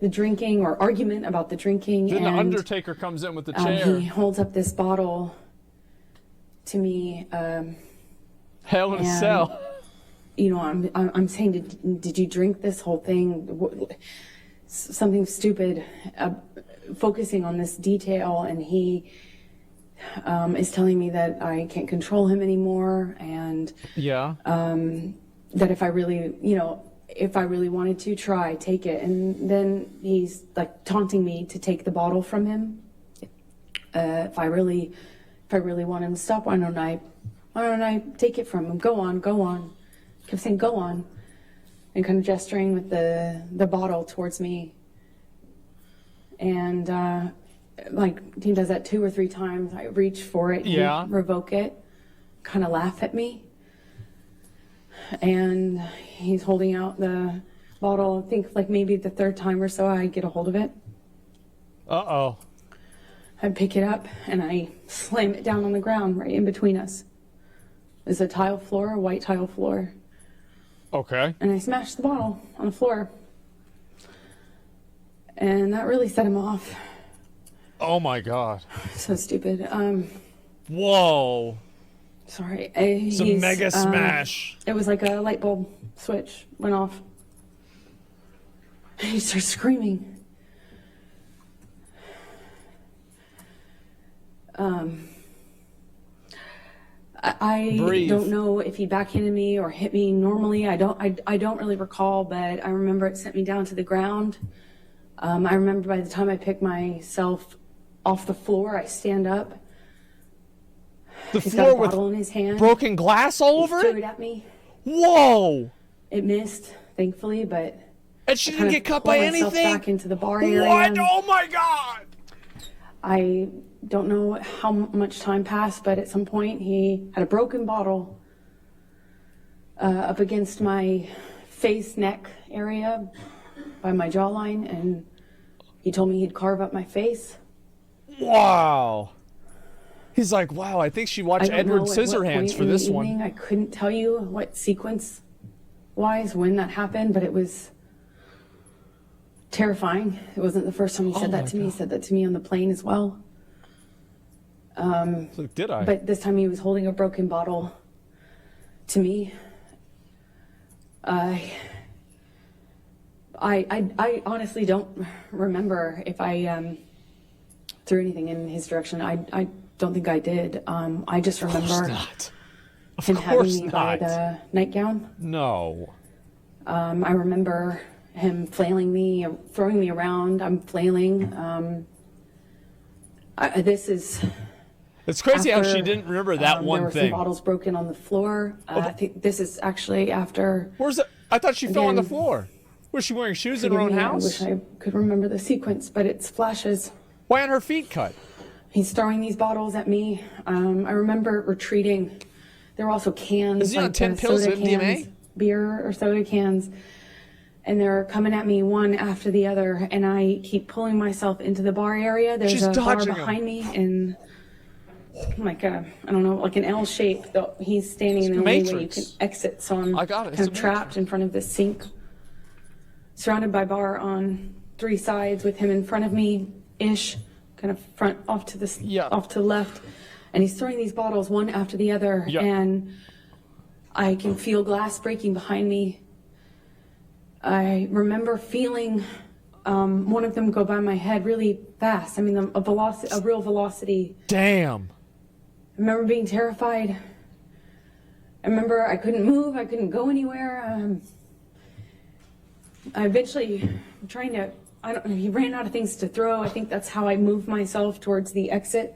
drinking, or argument about the drinking. Then and the Undertaker comes in with the he chair. holds up this bottle to me. Hell in a and- cell. You know, I'm saying, did you drink this whole thing? Something stupid, focusing on this detail, and he is telling me that I can't control him anymore, and Yeah. that if I really, if I really wanted to try, take it. And then he's like taunting me to take the bottle from him. If I really want him to stop, why don't I take it from him? Go on. Kept saying, go on, and kind of gesturing with the bottle towards me. And like he does that 2 or 3 times. I reach for it, Yeah. he'd revoke it, kind of laugh at me. And he's holding out the bottle. I think like maybe the 3rd time or so I get a hold of it. Uh-oh. I pick it up and I slam it down on the ground right in between us. There's a tile floor, a white tile floor. Okay. And I smashed the bottle on the floor. And that really set him off. Oh my God. So stupid. Whoa. Sorry. It's a He's, mega smash. It was like a light bulb switch went off. And he starts screaming. I Breathe. don't know if he backhanded me or hit me normally. I don't really recall, but I remember it sent me down to the ground. I remember by the time I picked myself off the floor, I stand up. The He's got floor a with bottle in his hand. broken glass all over He threw it? it at me. Whoa. It missed, thankfully, but And she I didn't kind get of cut pulled by myself anything? back into the bar area. What? Oh my God. I don't know how much time passed, but at some point he had a broken bottle up against my face, neck area by my jawline, and he told me he'd carve up my face. Wow. He's like, wow, I think she I watched don't Edward know at what Scissorhands point for in the this evening. one. I couldn't tell you what sequence-wise when that happened, but it was terrifying. It wasn't the first time he said that to me. He said that to me on the plane as well. Like, did I? But this time he was holding a broken bottle to me. I honestly don't remember if I threw anything in his direction. I don't think I did. I just Of course remember not. Of him having course me by not. the nightgown. No. I remember him flailing me, throwing me around. I'm flailing. This is It's crazy how she after, didn't remember that there one were thing. some bottles broken on the floor. I think this is actually after. Where's it? I thought she fell on the Again. floor. Was she wearing shoes in her Forgive own me, house? I wish I could remember the sequence, but it's flashes. Why aren't her feet cut? He's throwing these bottles at me. I remember retreating. There were also cans, Is he on like 10 the pills soda of MDMA? cans, beer or soda cans, and they're coming at me one after the other. And I keep pulling myself into the bar area. There's She's a bar dodging 'em. behind me, in like a, I don't know, like an L shape. He's standing in the only way you Matrix. can exit. So I'm I got it. It's kind a of trapped in front of this sink, surrounded by bar on 3 sides with him in front of me ish, kind of front off to the Yeah. off to the left, and he's throwing these bottles one after the other, Yeah. and I can feel glass breaking behind me. I remember feeling one of them go by my head really fast. I mean, a real velocity. Damn. I remember being terrified. I remember I couldn't move, I couldn't go anywhere. I eventually trying to, I don't know, he ran out of things to throw. I think that's how I moved myself towards the exit.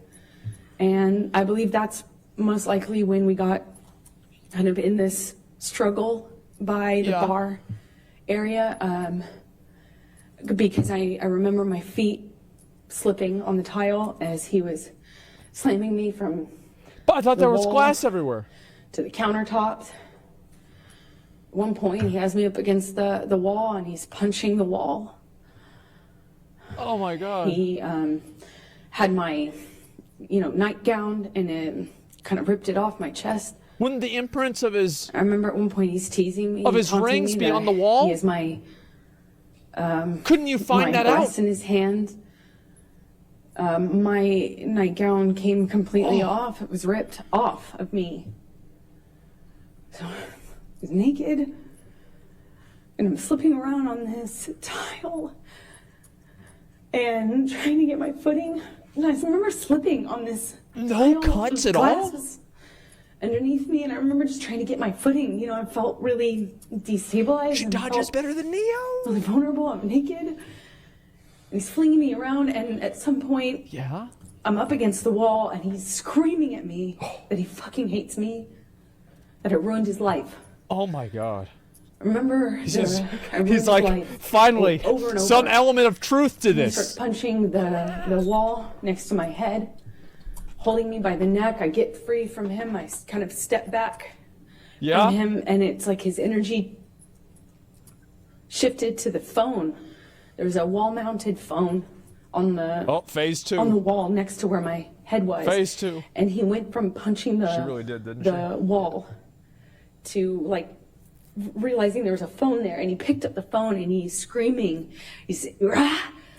And I believe that's most likely when we got kind of in this struggle by the bar area. Because I remember my feet slipping on the tile as he was slamming me from But I thought there was wall glass everywhere. to the countertops. At one point, he has me up against the wall and he's punching the wall. Oh my God. He had my, nightgown and it kind of ripped it off my chest. Wouldn't the imprints of his I remember at one point he's teasing me. Of his taunting rings me be that on the wall? He has my couldn't you find that glass out? in his hand. My nightgown came completely off. It was ripped off of me. So I was naked and I'm slipping around on this tile and trying to get my footing. And I remember slipping on this No tile. cuts The at glass all? was underneath me, and I remember just trying to get my footing. I felt really destabilized. She and dodges felt better than Neo. really vulnerable. I'm naked. And he's flinging me around, and at some point, Yeah. I'm up against the wall, and he's screaming at me that he fucking hates me, that it ruined his life. Oh my God. I remember He's I ruined his like, life finally, over and over. some element of truth to He starts this. punching the wall next to my head, holding me by the neck. I get free from him. I kind of step back Yeah. from him, and it's like his energy shifted to the phone. There was a wall-mounted phone on the Oh, phase on the two. wall next to where my head was. Phase two. And he went from punching the She really did, didn't the wall to like realizing there was a phone there, and he picked up the phone and he's screaming. He's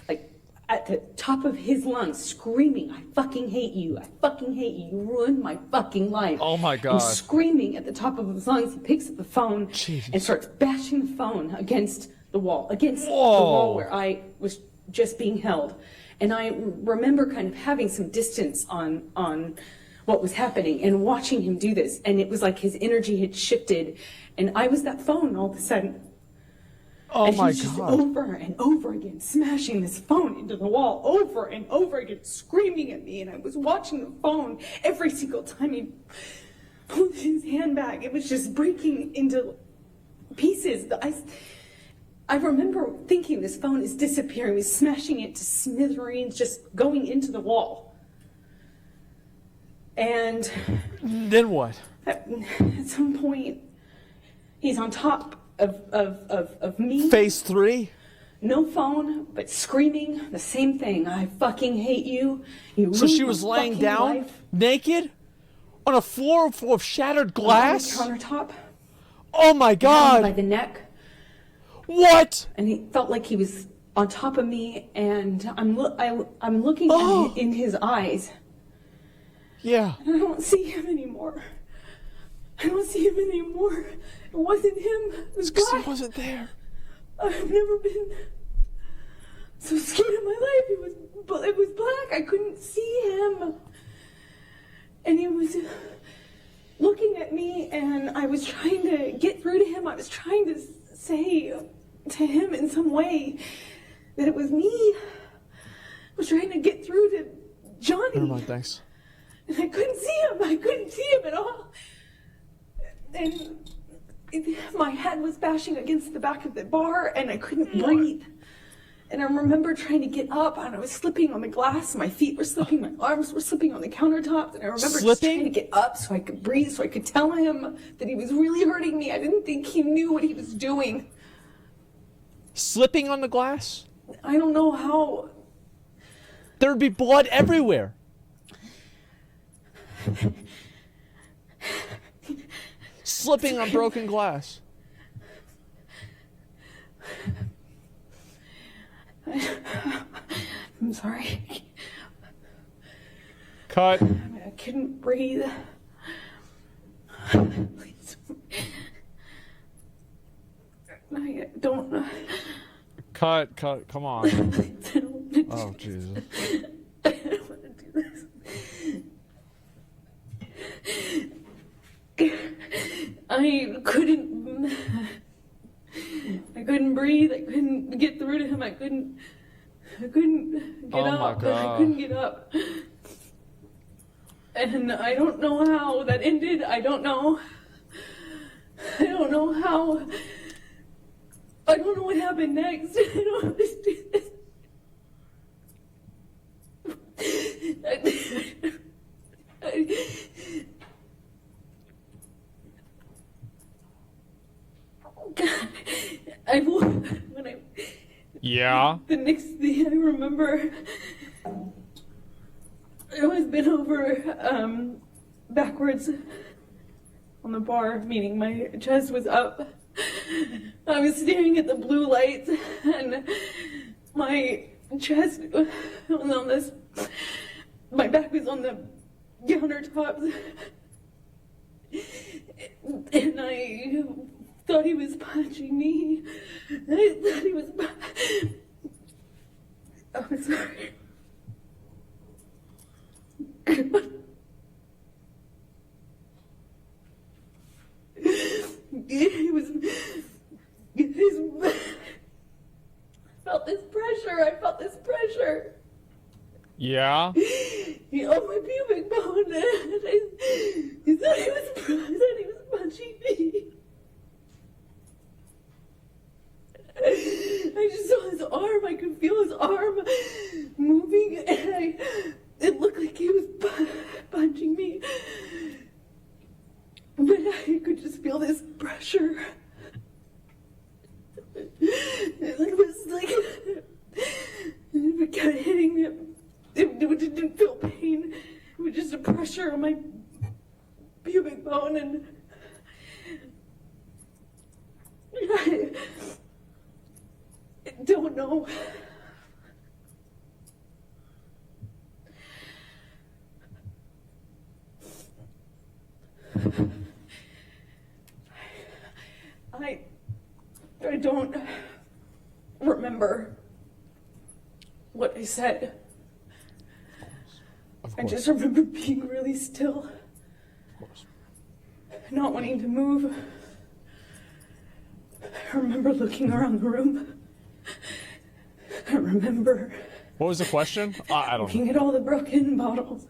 like at the top of his lungs, screaming, "I fucking hate you! I fucking hate you! You ruined my fucking life!" Oh my God. And screaming at the top of his lungs, he picks up the phone Jesus. and starts bashing the phone against the wall, against the Whoa. wall where I was just being held. And I remember kind of having some distance on what was happening and watching him do this. And it was like his energy had shifted, and I was that phone all of a sudden. Oh And my he's just God. over and over again, smashing this phone into the wall, over and over again, screaming at me. And I was watching the phone every single time he pulled his hand back. It was just breaking into pieces. I remember thinking this phone is disappearing. He's smashing it to smithereens, just going into the wall. And Then what? at some point, he's on top of me. Phase three? No phone, but screaming the same thing. "I fucking hate you. You So ruined she my was laying fucking down, life." naked, on a floor full of shattered On glass? the countertop, Oh my by God. the neck, What? and he felt like he was on top of me. And I'm looking Oh. in his eyes, Yeah. and I don't see him anymore. I don't see him anymore. It wasn't him. It was Because he black. wasn't there. I've never been so scared in my life. It was black. I couldn't see him. And he was looking at me, and I was trying to get through to him. I was trying to say to him in some way that it was me. I was trying to get through to Johnny. Never mind, thanks. And I couldn't see him. I couldn't see him at all. And my head was bashing against the back of the bar, and I couldn't breathe. And I remember trying to get up, and I was slipping on the glass. My feet were slipping. My arms were slipping on the countertops. And I remember just Slipping? trying to get up so I could breathe, so I could tell him that he was really hurting me. I didn't think he knew what he was doing. Slipping on the glass? I don't know how. There'd be blood everywhere. Slipping on broken glass. I'm sorry. Cut. I couldn't breathe. Please. I don't. Cut. Come on. Please, I don't. Oh, Jesus. I don't want to do this. I couldn't breathe. I couldn't get through to him. I couldn't get Oh my up. God. I couldn't get up. And I don't know how that ended. I don't know how. I don't know what happened next. I don't understand. Yeah. The next thing I remember, I was bent over backwards on the bar, meaning my chest was up. I was staring at the blue lights, and my chest was on this. My back was on the countertops, and I thought he was punching me. I thought he was. Oh, I'm sorry. He was. I felt this pressure. Yeah. He owned my pubic bone, and he thought he was punching me. I just saw his arm. I could feel his arm moving, and it looked like he was punching me. But I could just feel this pressure. It was like it kept hitting him. It didn't feel pain. It was just a pressure on my pubic bone, and I don't know. I don't remember what I said. Of I course. just remember being really still, Of course. not wanting to move. I remember looking around the room. I remember What was the question? I don't know. looking at all the broken bottles,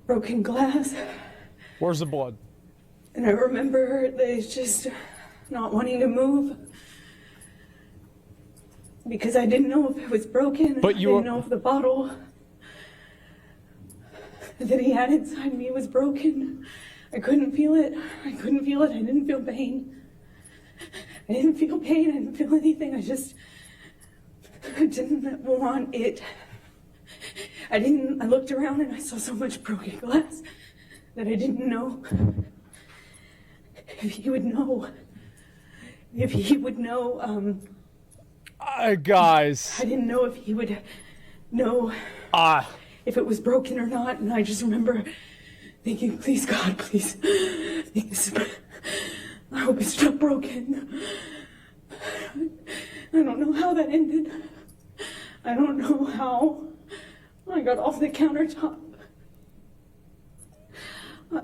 broken glass, Where's the blood? and I remember they just not wanting to move because I didn't know if it was broken. But you I were- didn't know if the bottle that he had inside me was broken. I couldn't feel it. I couldn't feel it. I didn't feel pain. I didn't feel pain. I didn't feel anything. I didn't want it. I looked around and I saw so much broken glass that I didn't know if he would know. If he would know, Guys. I didn't know if he would know if it was broken or not, and I just remember thinking, please God, please, I hope it's not broken. I don't know how that ended. I don't know how I got off the countertop.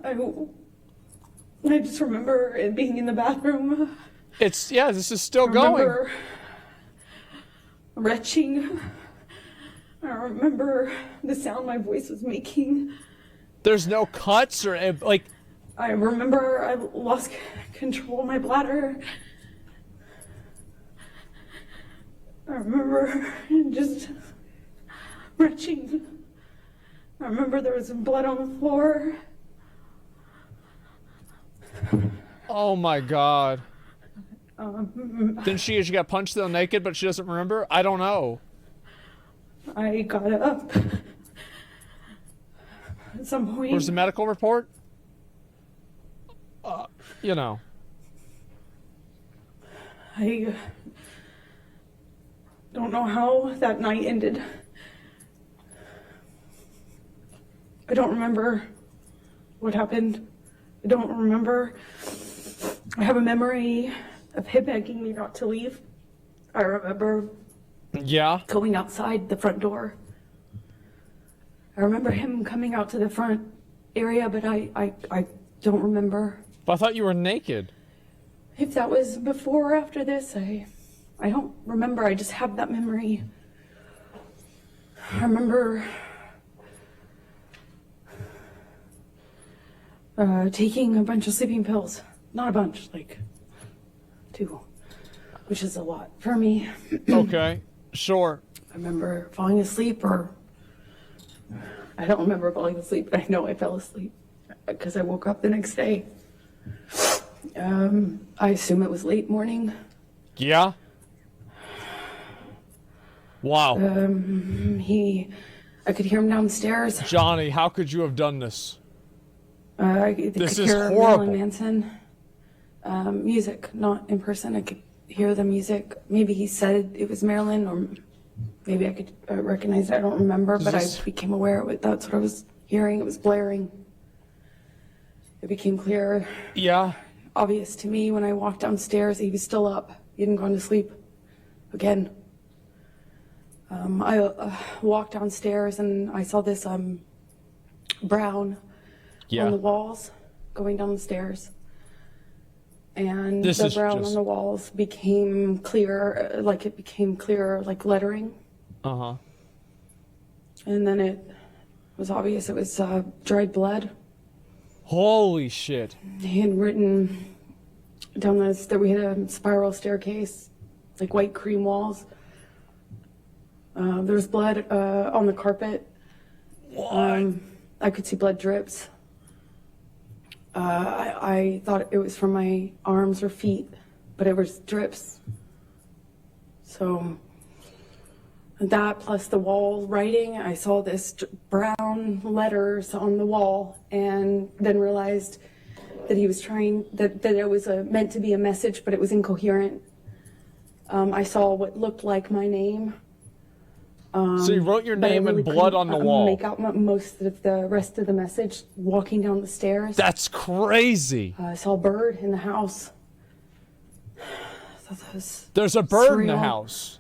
I just remember it being in the bathroom. This is still I going. remember retching. I remember the sound my voice was making. There's no cuts or like. I remember I lost control of my bladder. I remember just retching. I remember there was some blood on the floor. Oh my God. Didn't she got punched though naked, but she doesn't remember? I don't know. I got up at some point. Where's the medical report? You know. I don't know how that night ended. I don't remember what happened. I don't remember. I have a memory of him begging me not to leave. I remember Yeah. going outside the front door. I remember him coming out to the front area, but I don't remember. But I thought you were naked. If that was before or after this, I don't remember. I just have that memory. I remember taking a bunch of sleeping pills. Not a bunch, like 2, which is a lot for me. Okay, sure. I remember falling asleep, or I don't remember falling asleep, but I know I fell asleep because I woke up the next day. I assume it was late morning. Yeah? Wow. I could hear him downstairs. Johnny, how could you have done this? I This could is hear horrible. Marilyn Manson music, not in person. I could hear the music. Maybe he said it was Marilyn, or maybe I could recognize it. I don't remember, but I became aware of it. That's what I was hearing. It was blaring. It became clear, Yeah? obvious to me when I walked downstairs. He was still up. He hadn't gone to sleep again. I walked downstairs and I saw this brown on the walls going down the stairs. And This the is brown just- on the walls became clear, like lettering. Uh-huh. And then it was obvious it was dried blood. Holy shit. He had written down this that we had a spiral staircase, like white cream walls. There was blood on the carpet. I could see blood drips. I thought it was from my arms or feet, but it was drips. So that plus the wall writing, I saw this brown letters on the wall, and then realized that he was trying, that it was meant to be a message, but it was incoherent. I saw what looked like my name. So you wrote your But I name really in blood couldn't, on the wall. make out most of the rest of the message walking down the stairs. That's crazy. I saw a bird in the house. I thought that was There's a bird in the surreal. house.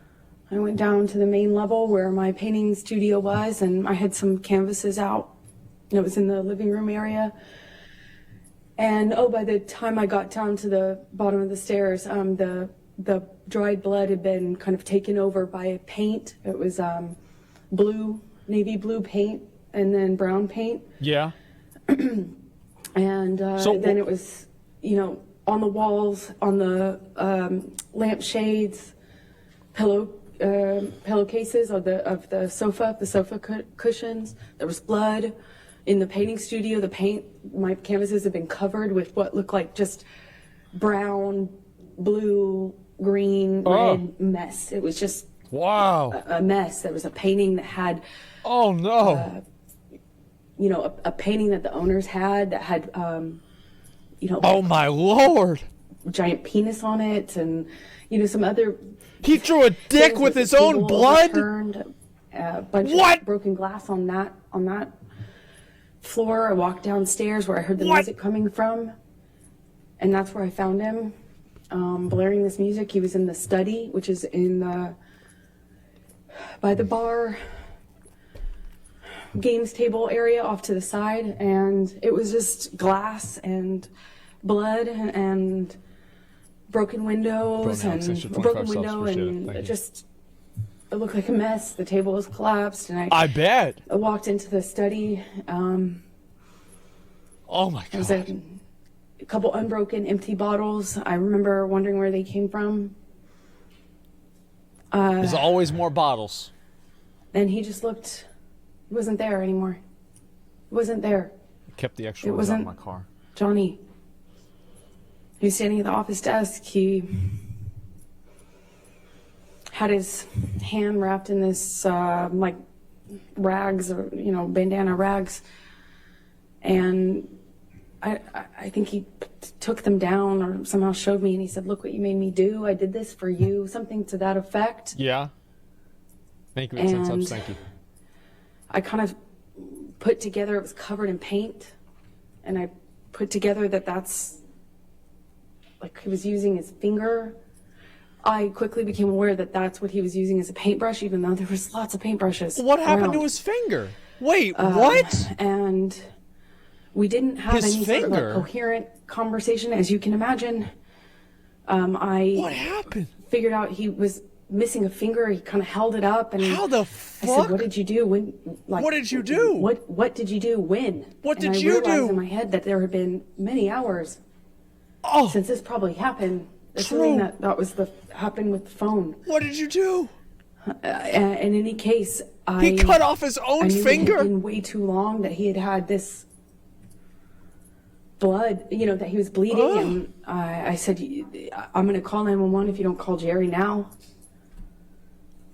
I went down to the main level where my painting studio was, and I had some canvases out. It was in the living room area. And by the time I got down to the bottom of the stairs, the dried blood had been kind of taken over by paint. It was blue, navy blue paint, and then brown paint. Yeah? And then it was, on the walls, on the lampshades, pillowcases of the sofa cushions. There was blood in the painting studio. My canvases had been covered with what looked like just brown, blue, green, red mess. It was just Wow. a mess. There was a painting that had, Oh, no. a painting that the owners had that had, Oh, my Lord. giant penis on it, and some other He drew a dick things with that his the own table blood? overturned, a bunch What? of broken glass on that floor. I walked downstairs where I heard the What? music coming from, and that's where I found him, blaring this music. He was in the study, which is by the bar games table area off to the side, and it was just glass and blood and broken windows Bro, Alex, and extra a broken 25 subs, window, appreciate it. and Thank it you. just it looked like a mess. The table was collapsed, and I bet. I walked into the study. Oh, my There was God. a couple unbroken empty bottles. I remember wondering where they came from. There's always more bottles. And he just looked, he wasn't there anymore. He wasn't there. Kept the extra It ones out of wasn't- my car. Johnny. He was standing at the office desk. He had his hand wrapped in this like rags, or bandana rags, and I think he took them down or somehow showed me, and he said, "Look what you made me do. I did this for you," something to that effect. Yeah? Thank you, 10 subs. And- Thank you. I kind of put together, it was covered in paint, and I put together that's like he was using his finger. I quickly became aware that that's what he was using as a paintbrush, even though there was lots of paintbrushes. What happened to around. his finger? Wait, what? And We didn't have His any sort of finger? like coherent conversation, as you can imagine. I What happened? figured out he was missing a finger. He kind of held it up, and How the I fuck? said, "What did you do? When? Like, What did you do? What did you do? When? What And did I you realized do? in my head that there had been many hours Oh, since this probably happened. There's True. something that was happened with the phone. what did you do? In any case, He cut off his I own knew it finger. had been way too long, that he had this blood, that he was bleeding, Ugh. and I said, I'm going to call 911 if you don't call Jerry now.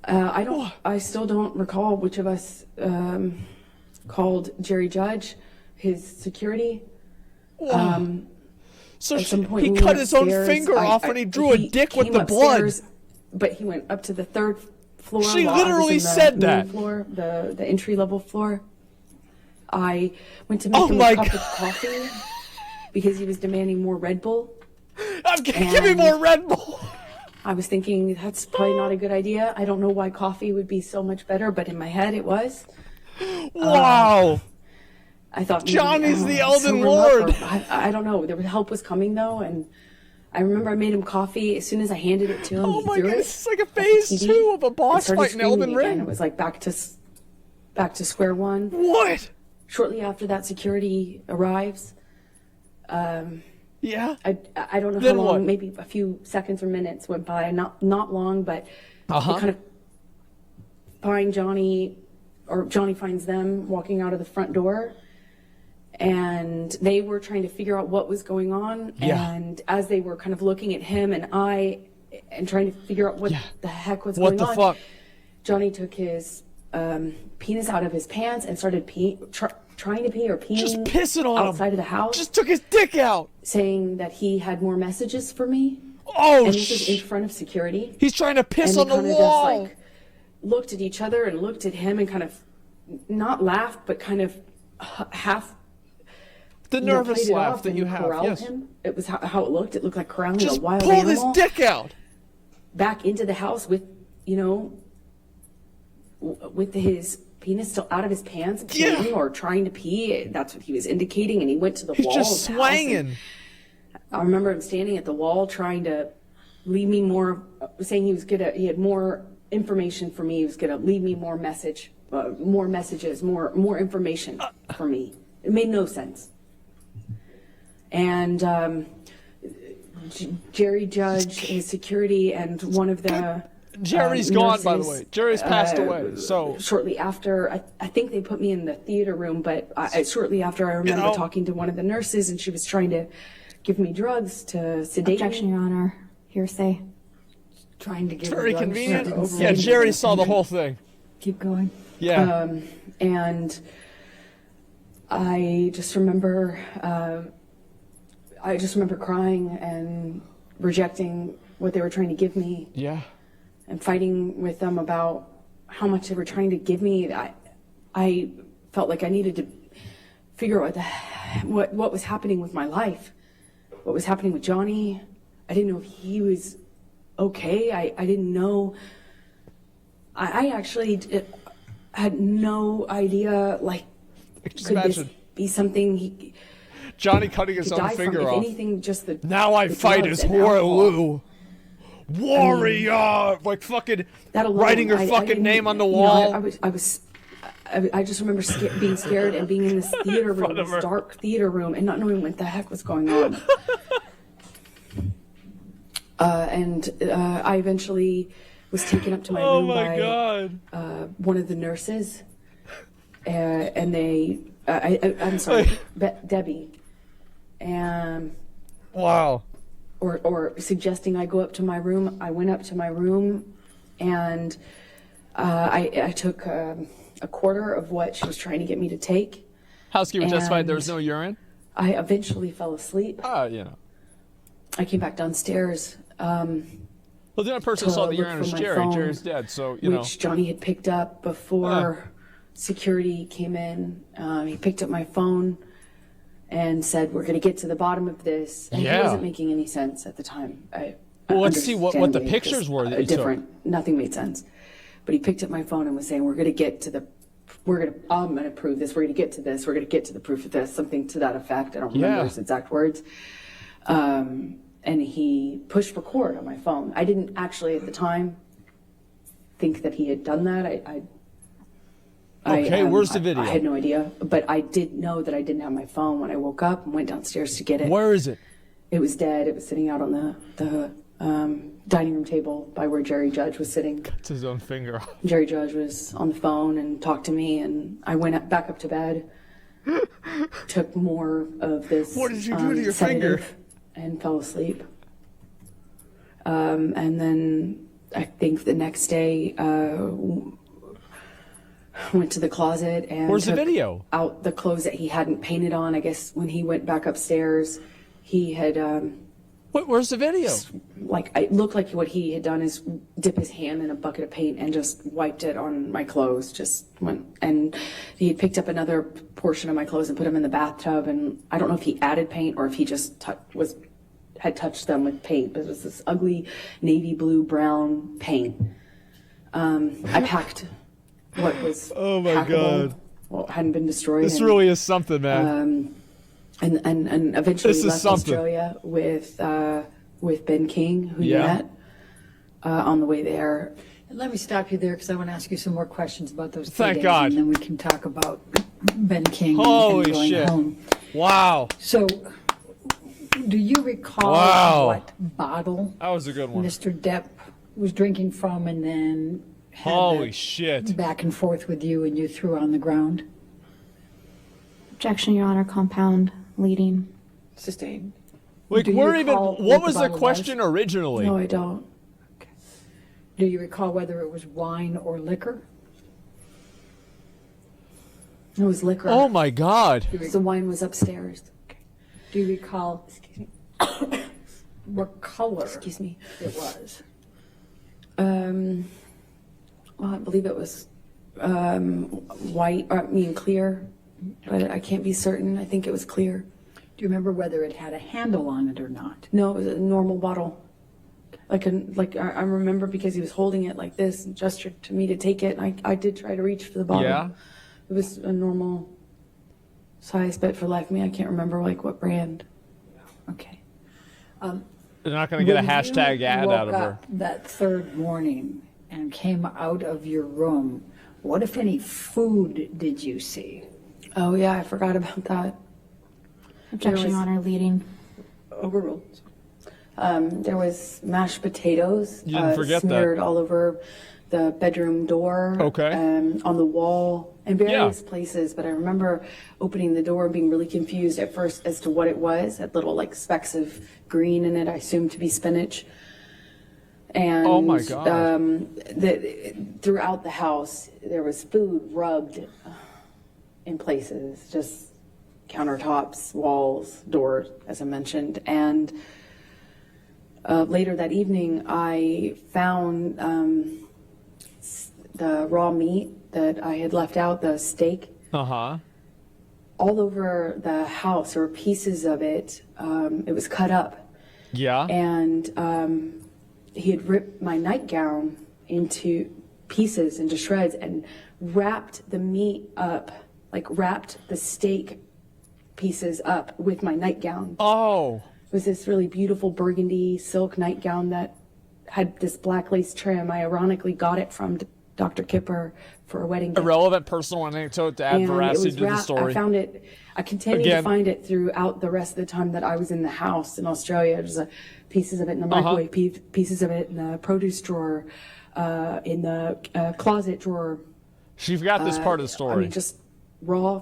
I still don't recall which of us called Jerry Judge, his security. So At some point he when we cut went his own upstairs, finger off and he drew a dick with came the blood. upstairs, But he went up to the third floor. She while I was literally in the said main that. Floor, the entry level floor. I went to make Oh him my a cup God. of coffee because he was demanding more Red Bull. Give me more Red Bull. I was thinking that's probably not a good idea. I don't know why coffee would be so much better, but in my head it was. Wow. I thought maybe, Johnny's the Elden sober him up, Lord. or I don't know. The help was coming though, and I remember I made him coffee. As soon as I handed it to him, Oh he my threw god, it this is like a at the phase TV 2 of a and boss started fight in Elden screaming again. Ring. It was like back to square one. What? Shortly after that, security arrives. Yeah. I don't know Then how long, what? maybe a few seconds or minutes went by, not long, but they kind of find Johnny, or Johnny finds them walking out of the front door, and they were trying to figure out what was going on. Yeah. And as they were kind of looking at him and trying to figure out what the heck was What going on, the fuck? Johnny took his penis out of his pants and started trying to pee or peeing Just pissing on him. outside of the house, Just took his dick out. saying that he had more messages for me. Oh, And this is in front of security. he's trying to piss And on they the kind of wall. just like looked at each other and looked at him and kind of not laughed, but kind of half the nervous played it laugh off that and you have. corralled Yes. him. It was how it looked. It looked like corralling Just a wild pulled his animal dick out. back into the house with his penis still out of his pants, peeing or trying to pee. That's what he was indicating, and he went to the He's wall. just of the house, and swanging. I remember him standing at the wall trying to leave me more, saying he had more information for me. He was gonna leave me more messages, more information for me. It made no sense. And Jerry Judge, his security, and one of the Jerry's gone, by the nurses, way. Jerry's passed away. So shortly after, I think they put me in the theater room, but shortly after, I remember talking to one of the nurses, and she was trying to give me drugs to sedate Objection, me. Your Honor. Hearsay. Trying to give me very drugs convenient. to override Yeah, me. Jerry saw the whole thing. Keep going. Yeah. And I just remember crying and rejecting what they were trying to give me Yeah. and fighting with them about how much they were trying to give me. I felt like I needed to figure out what was happening with my life, what was happening with Johnny. I didn't know if he was okay. I didn't know. I actually had no idea, like, Just could this imagine be something he Johnny cutting his could own die from? finger If off. anything, just the Now I the fight drugs as and alcohol. Warloo. Warrior! Like fucking That alone, writing her I fucking didn't- name on the you know, wall. I just remember being scared and being in this theater room, front of her. this dark theater room, and not knowing what the heck was going on. I eventually was taken up to my Oh room my by god. one of the nurses, and I'm sorry, Debbie, and Wow. or suggesting I go up to my room. I went up to my room, and I took a quarter of what she was trying to get me to take. Housekeeper testified there was And- no urine? I eventually fell asleep. You know. I came back downstairs, Well, the only person who to saw the look urine for was my Jerry. phone, Jerry's dead, so, you know. which Johnny had picked up before security came in. He picked up my phone and said, "We're going to get to the bottom of this." And he Yeah. wasn't making any sense at the time. Well, let's see what the understandably, pictures just, were that you took. different. Nothing made sense. But he picked up my phone and was saying, "We're going to get to the I'm gonna prove this. We're gonna get to this. We're gonna get to the proof of this. Something to that effect. I don't remember his exact words. And he pushed record on my phone. I didn't actually at the time think that he had done that. Where's the video? I had no idea, but I did know that I didn't have my phone when I woke up and went downstairs to get it. Where is it? It was dead. It was sitting out on the dining room table by where Jerry Judge was sitting. It's his own finger. Jerry Judge was on the phone and talked to me, and I went back up to bed, took more of this What did you do to your finger? And fell asleep. And then I think the next day went to the closet and Where's the took video? out the clothes that he hadn't painted on. I guess when he went back upstairs, he had Where's the video? it looked like what he had done is dip his hand in a bucket of paint and just wiped it on my clothes. Just went, and he had picked up another portion of my clothes and put them in the bathtub. And I don't know if he added paint or if he just had touched them with paint, but it was this ugly navy blue brown paint. I packed what was packable, what hadn't been destroyed. This really is something, man. And eventually This is left something. Australia with Ben King, who you met on the way there. And let me stop you there because I want to ask you some more questions about those Thank days, God. and then we can talk about Ben King Holy and going shit. home. Wow. So, do you recall Wow. what bottle That was a good one. Mr. Depp was drinking from and then had Holy that shit. back and forth with you and you threw on the ground? Objection, Your Honor. Compound leading. Sustained. Like, Do you we're even. recall What what was the the bottle question originally? No, I don't. Do you recall whether it was wine or liquor? It was liquor. Oh my God. The wine was upstairs. Do you recall what color Excuse me. it was? Well, I believe it was white, or clear, but I can't be certain. I think it was clear. Do you remember whether it had a handle on it or not? No, it was a normal bottle. I remember because he was holding it like this and gestured to me to take it. And I did try to reach for the bottle. Yeah. It was a normal size, but for life of me, I can't remember what brand. Okay. They're not going to get a When hashtag you ad woke out of her. up that third morning and came out of your room, what, if any, food did you see? Oh yeah, I forgot about that. Objection, Your Honor. Leading. Overruled. There was mashed potatoes You didn't forget that. smeared all over the bedroom door, Okay. on the wall, and various places. But I remember opening the door and being really confused at first as to what it was. Had little specks of green in it. I assumed to be spinach. And Oh my God. Throughout the house, there was food rubbed in places, just countertops, walls, doors, as I mentioned. And later that evening, I found the raw meat that I had left out, the steak, Uh-huh. all over the house, or pieces of it. It was cut up. Yeah. And he had ripped my nightgown into pieces, into shreds, and wrapped the meat up, wrapped the steak pieces up with my nightgown. Oh. It was this really beautiful burgundy silk nightgown that had this black lace trim. I ironically got it from Dr. Kipper for a wedding gift. Irrelevant personal anecdote to add And veracity it was to the wrapped. story. I found it. I continued Again. to find it throughout the rest of the time that I was in the house in Australia. There's pieces of it in the microwave, pieces of it in the produce drawer, in the closet drawer. She forgot this part of the story. I mean, just raw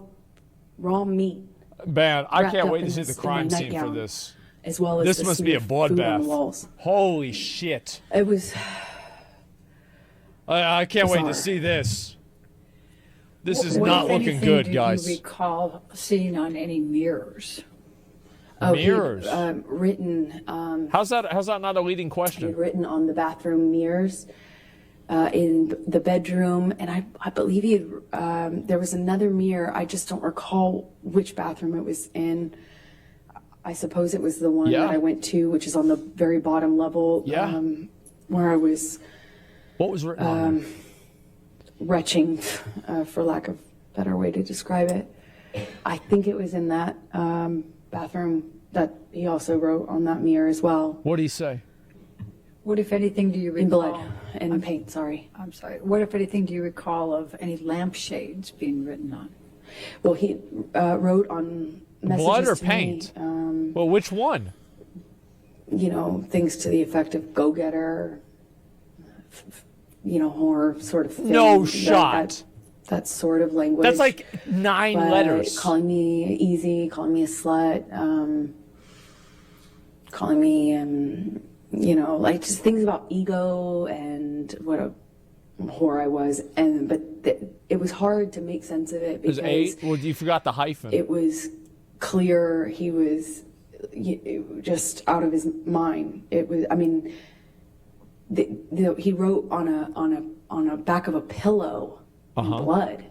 meat, Man, I wrapped can't up wait to in see this- the in crime my scene for nightgown. this. as well as This the must be a smeared food on the bloodbath. walls. Holy shit. It was. I can't wait to Bizarre. see this. This is What, not if looking anything, good, do guys. you recall seeing on any mirrors? Oh, he had, Mirrors. written. How's that not a leading He had question? written on the bathroom mirrors in the bedroom, and I believe he had, there was another mirror. I just don't recall which bathroom it was in. I suppose it was the one Yeah. that I went to, which is on the very bottom level. Yeah. Where I was. What was written on there? retching, for lack of a better way to describe it. I think it was in that bathroom that he also wrote on that mirror as well. What do you say? What, if anything, do you recall? In blood and paint, sorry. I'm sorry. What, if anything, do you recall of any lampshades being written on? Well, he wrote on messages Blood or to paint? me, Well, which one? you know, things to the effect of go-getter, you know, horror sort of thing. No shot. That sort of language. That's like 9 But letters. calling me easy, calling me a slut, calling me, you know, like just things about ego and what a whore I was. But it was hard to make sense of it It was because 8? Well, you forgot the hyphen. it was clear he was just out of his mind. It was, I mean, he wrote on a back of a pillow in blood.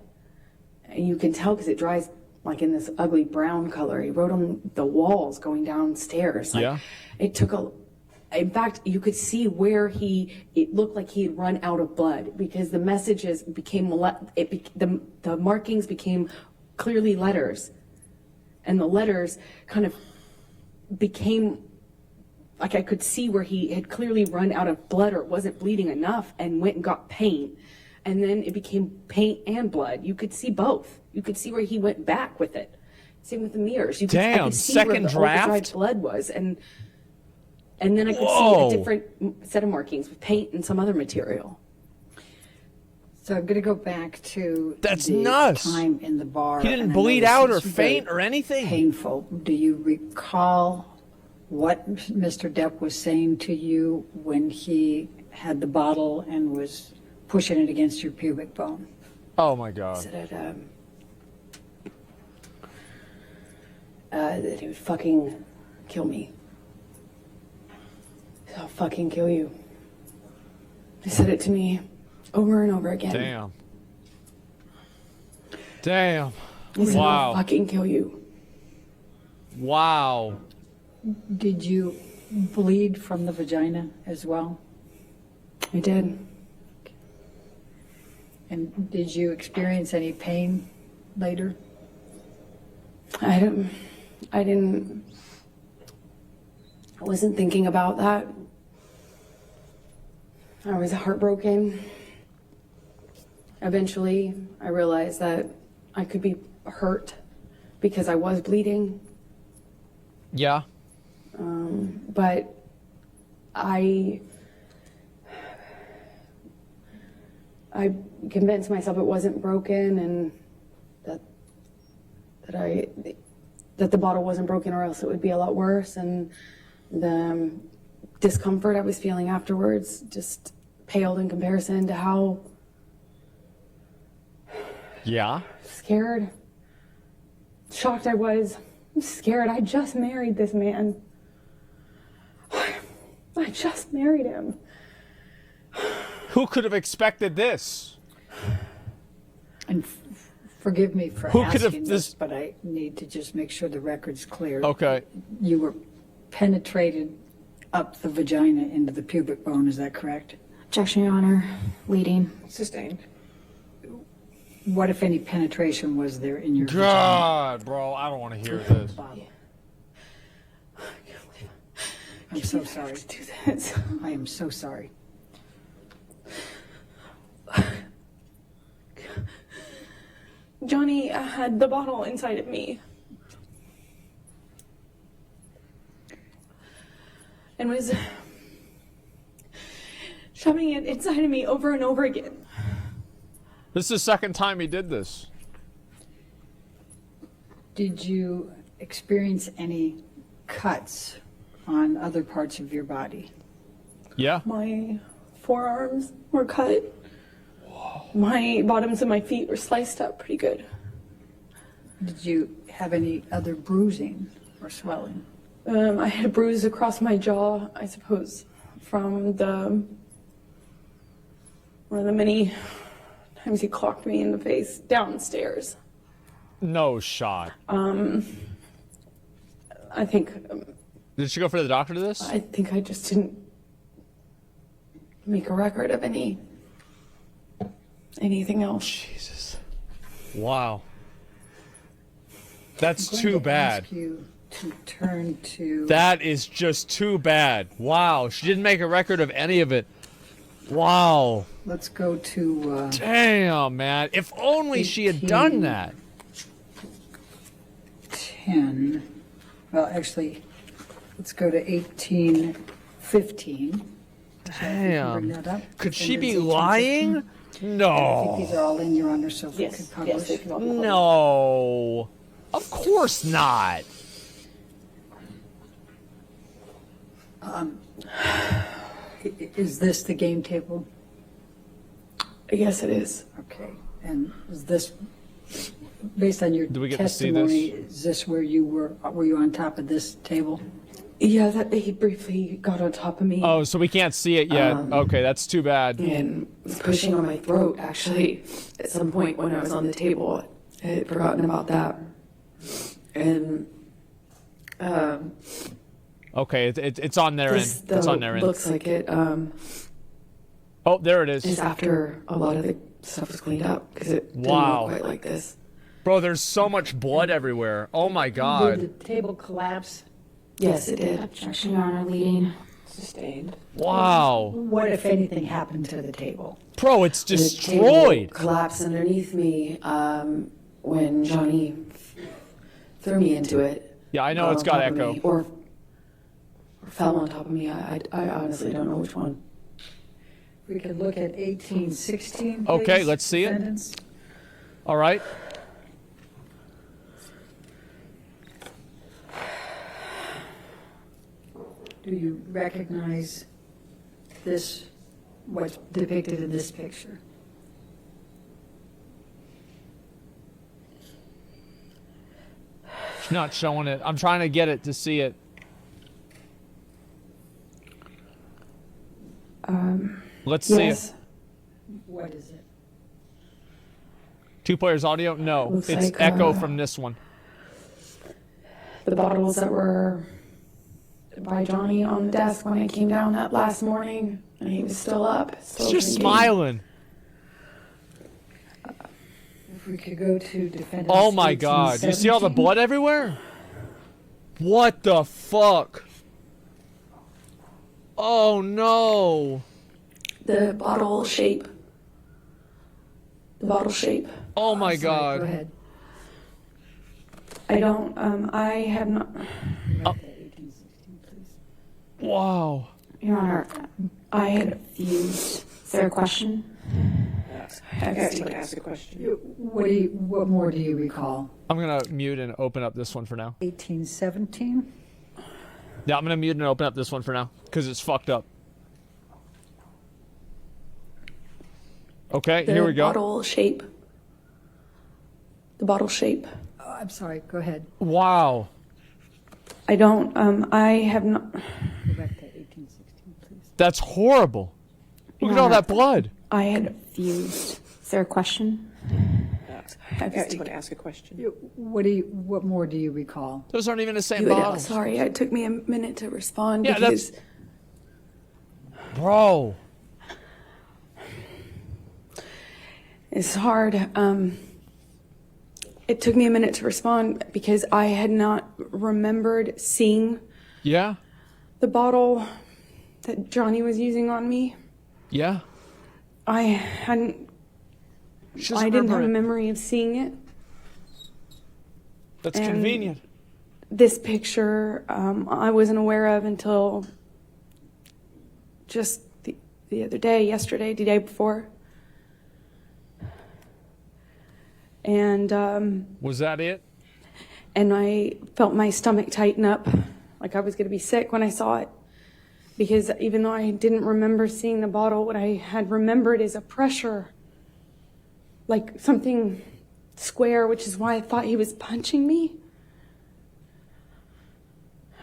And you can tell because it dries like in this ugly brown color. He wrote on the walls going downstairs. Like, Yeah. It took in fact, you could see where it looked like he had run out of blood because the messages became, the markings became clearly letters. And the letters kind of became, like I could see where he had clearly run out of blood or wasn't bleeding enough and went and got paint. And then it became paint and blood. You could see both. You could see where he went back with it. Same with the mirrors. I Damn, could see second where the draft? overdried blood was. And then I could Whoa. see a different set of markings with paint and some other material. So I'm going to go back to That's the nuts. time in the bar. He didn't and I know bleed this out is or very faint or anything. Painful. Do you recall what Mr. Depp was saying to you when he had the bottle and was pushing it against your pubic bone? Oh my God. Said that he would fucking kill me. I'll fucking kill you. He said it to me over and over again. Damn. Damn. He said, I'll Wow. fucking kill you. Wow. Did you bleed from the vagina as well? I did. And did you experience any pain later? I wasn't thinking about that. I was heartbroken. Eventually, I realized that I could be hurt because I was bleeding. Yeah. But I convinced myself it wasn't broken and that the bottle wasn't broken or else it would be a lot worse. And the discomfort I was feeling afterwards just paled in comparison to how Yeah. scared, shocked I was. I'm scared. I just married this man. I just married him. Who could have expected this? And forgive me for Who could have asking this- this, but I need to just make sure the record's clear. Okay. You were penetrated up the vagina into the pubic bone, is that correct? Objection, Your Honor. Leading. Sustained. What, if any, penetration was there in your vagina? God, bro, I don't want to hear this. I'm so sorry. Do this. I am so sorry. Johnny had the bottle inside of me and was shoving it inside of me over and over again. This is the second time he did this. Did you experience any cuts on other parts of your body? Yeah. My forearms were cut. My bottoms of my feet were sliced up pretty good. Did you have any other bruising or swelling? I had a bruise across my jaw, I suppose, from one of the many times he clocked me in the face downstairs. No shot. I think Did she go for the doctor to this? I think I just didn't make a record of any anything else. Jesus. Wow. That's I'm too going to bad. ask you to turn to. That is just too bad. Wow. She didn't make a record of any of it. Wow. Let's go to Damn, man. If only she had done 18. that. 10. Well, actually, let's go to 1815. Damn. Bring that up. Could she be Defendants 1815. lying? I think No. these are all in, Your Honor, so if we Yes, could yes, they publish. can all be published. No. Of course not. Is this the game table? Yes, it is. Okay. And is this, based on your Do we get to see testimony, is this where you were you on top of this table? Yeah, that he briefly got on top of me Oh, so we can't see it yet. Okay, that's too bad. and was pushing on my throat, actually, at some point when I was on the table. I had forgotten about that. And Okay, it's on their this, end. It's though, on their end. looks like it Oh, there it is is. after a lot of the stuff was cleaned up, because it didn't Wow. look quite like this. Bro, there's so much blood everywhere. Oh my Did god. the table collapse? Yes, it did. Objection, Your Honor, leading. Sustained. Wow. What, if anything, happened to the table? Bro, it's The table destroyed. collapsed underneath me when Johnny threw me into it. Yeah, I know Got it's on got top of echo. me, or fell on top of me. I honestly don't know which one. We could look at 1816. Okay, please, let's see it. defendants. All right. Do you recognize this, what's depicted in this picture? It's not showing it. I'm trying to get it to see it. Let's see Yes. it. What is it? Two players audio? No. Looks It's like, echo from this one. The bottles that were by Johnny on the desk when I came down that last morning, and he was still up. Still It's just drinking. smiling. If we could go to defendants. Oh my god. You see all the 1817? blood everywhere? What the fuck? Oh no. The bottle shape. The bottle shape. Oh my Sorry, god. Go ahead. I don't, I have not, Write that 1816, please. Wow. Your Honor, I had fused. Is there a question? CatDany, ask a question. What more do you recall? I'm gonna mute and open up this one for now. 1817? Yeah, I'm gonna mute and open up this one for now because it's fucked up. Okay, here we go. The bottle shape. The bottle shape. Oh, I'm sorry, go ahead. Wow. I don't, I have not, Go back to 1816, please. That's horrible. Look at all that blood. I had fused. Is there a question? CatDany, want to ask a question? What more do you recall? Those aren't even the same You had- bottles. Sorry, it took me a minute to respond Yeah, because Bro. it's hard. It took me a minute to respond because I had not remembered seeing Yeah? the bottle that Johnny was using on me. Yeah? I hadn't. She doesn't I didn't have remember a it. memory of seeing it. That's and- convenient. This picture, I wasn't aware of until just the other day, yesterday, the day before. And Was that it? I felt my stomach tighten up, like I was going to be sick when I saw it. Because even though I didn't remember seeing the bottle, what I had remembered is a pressure, like something square, which is why I thought he was punching me.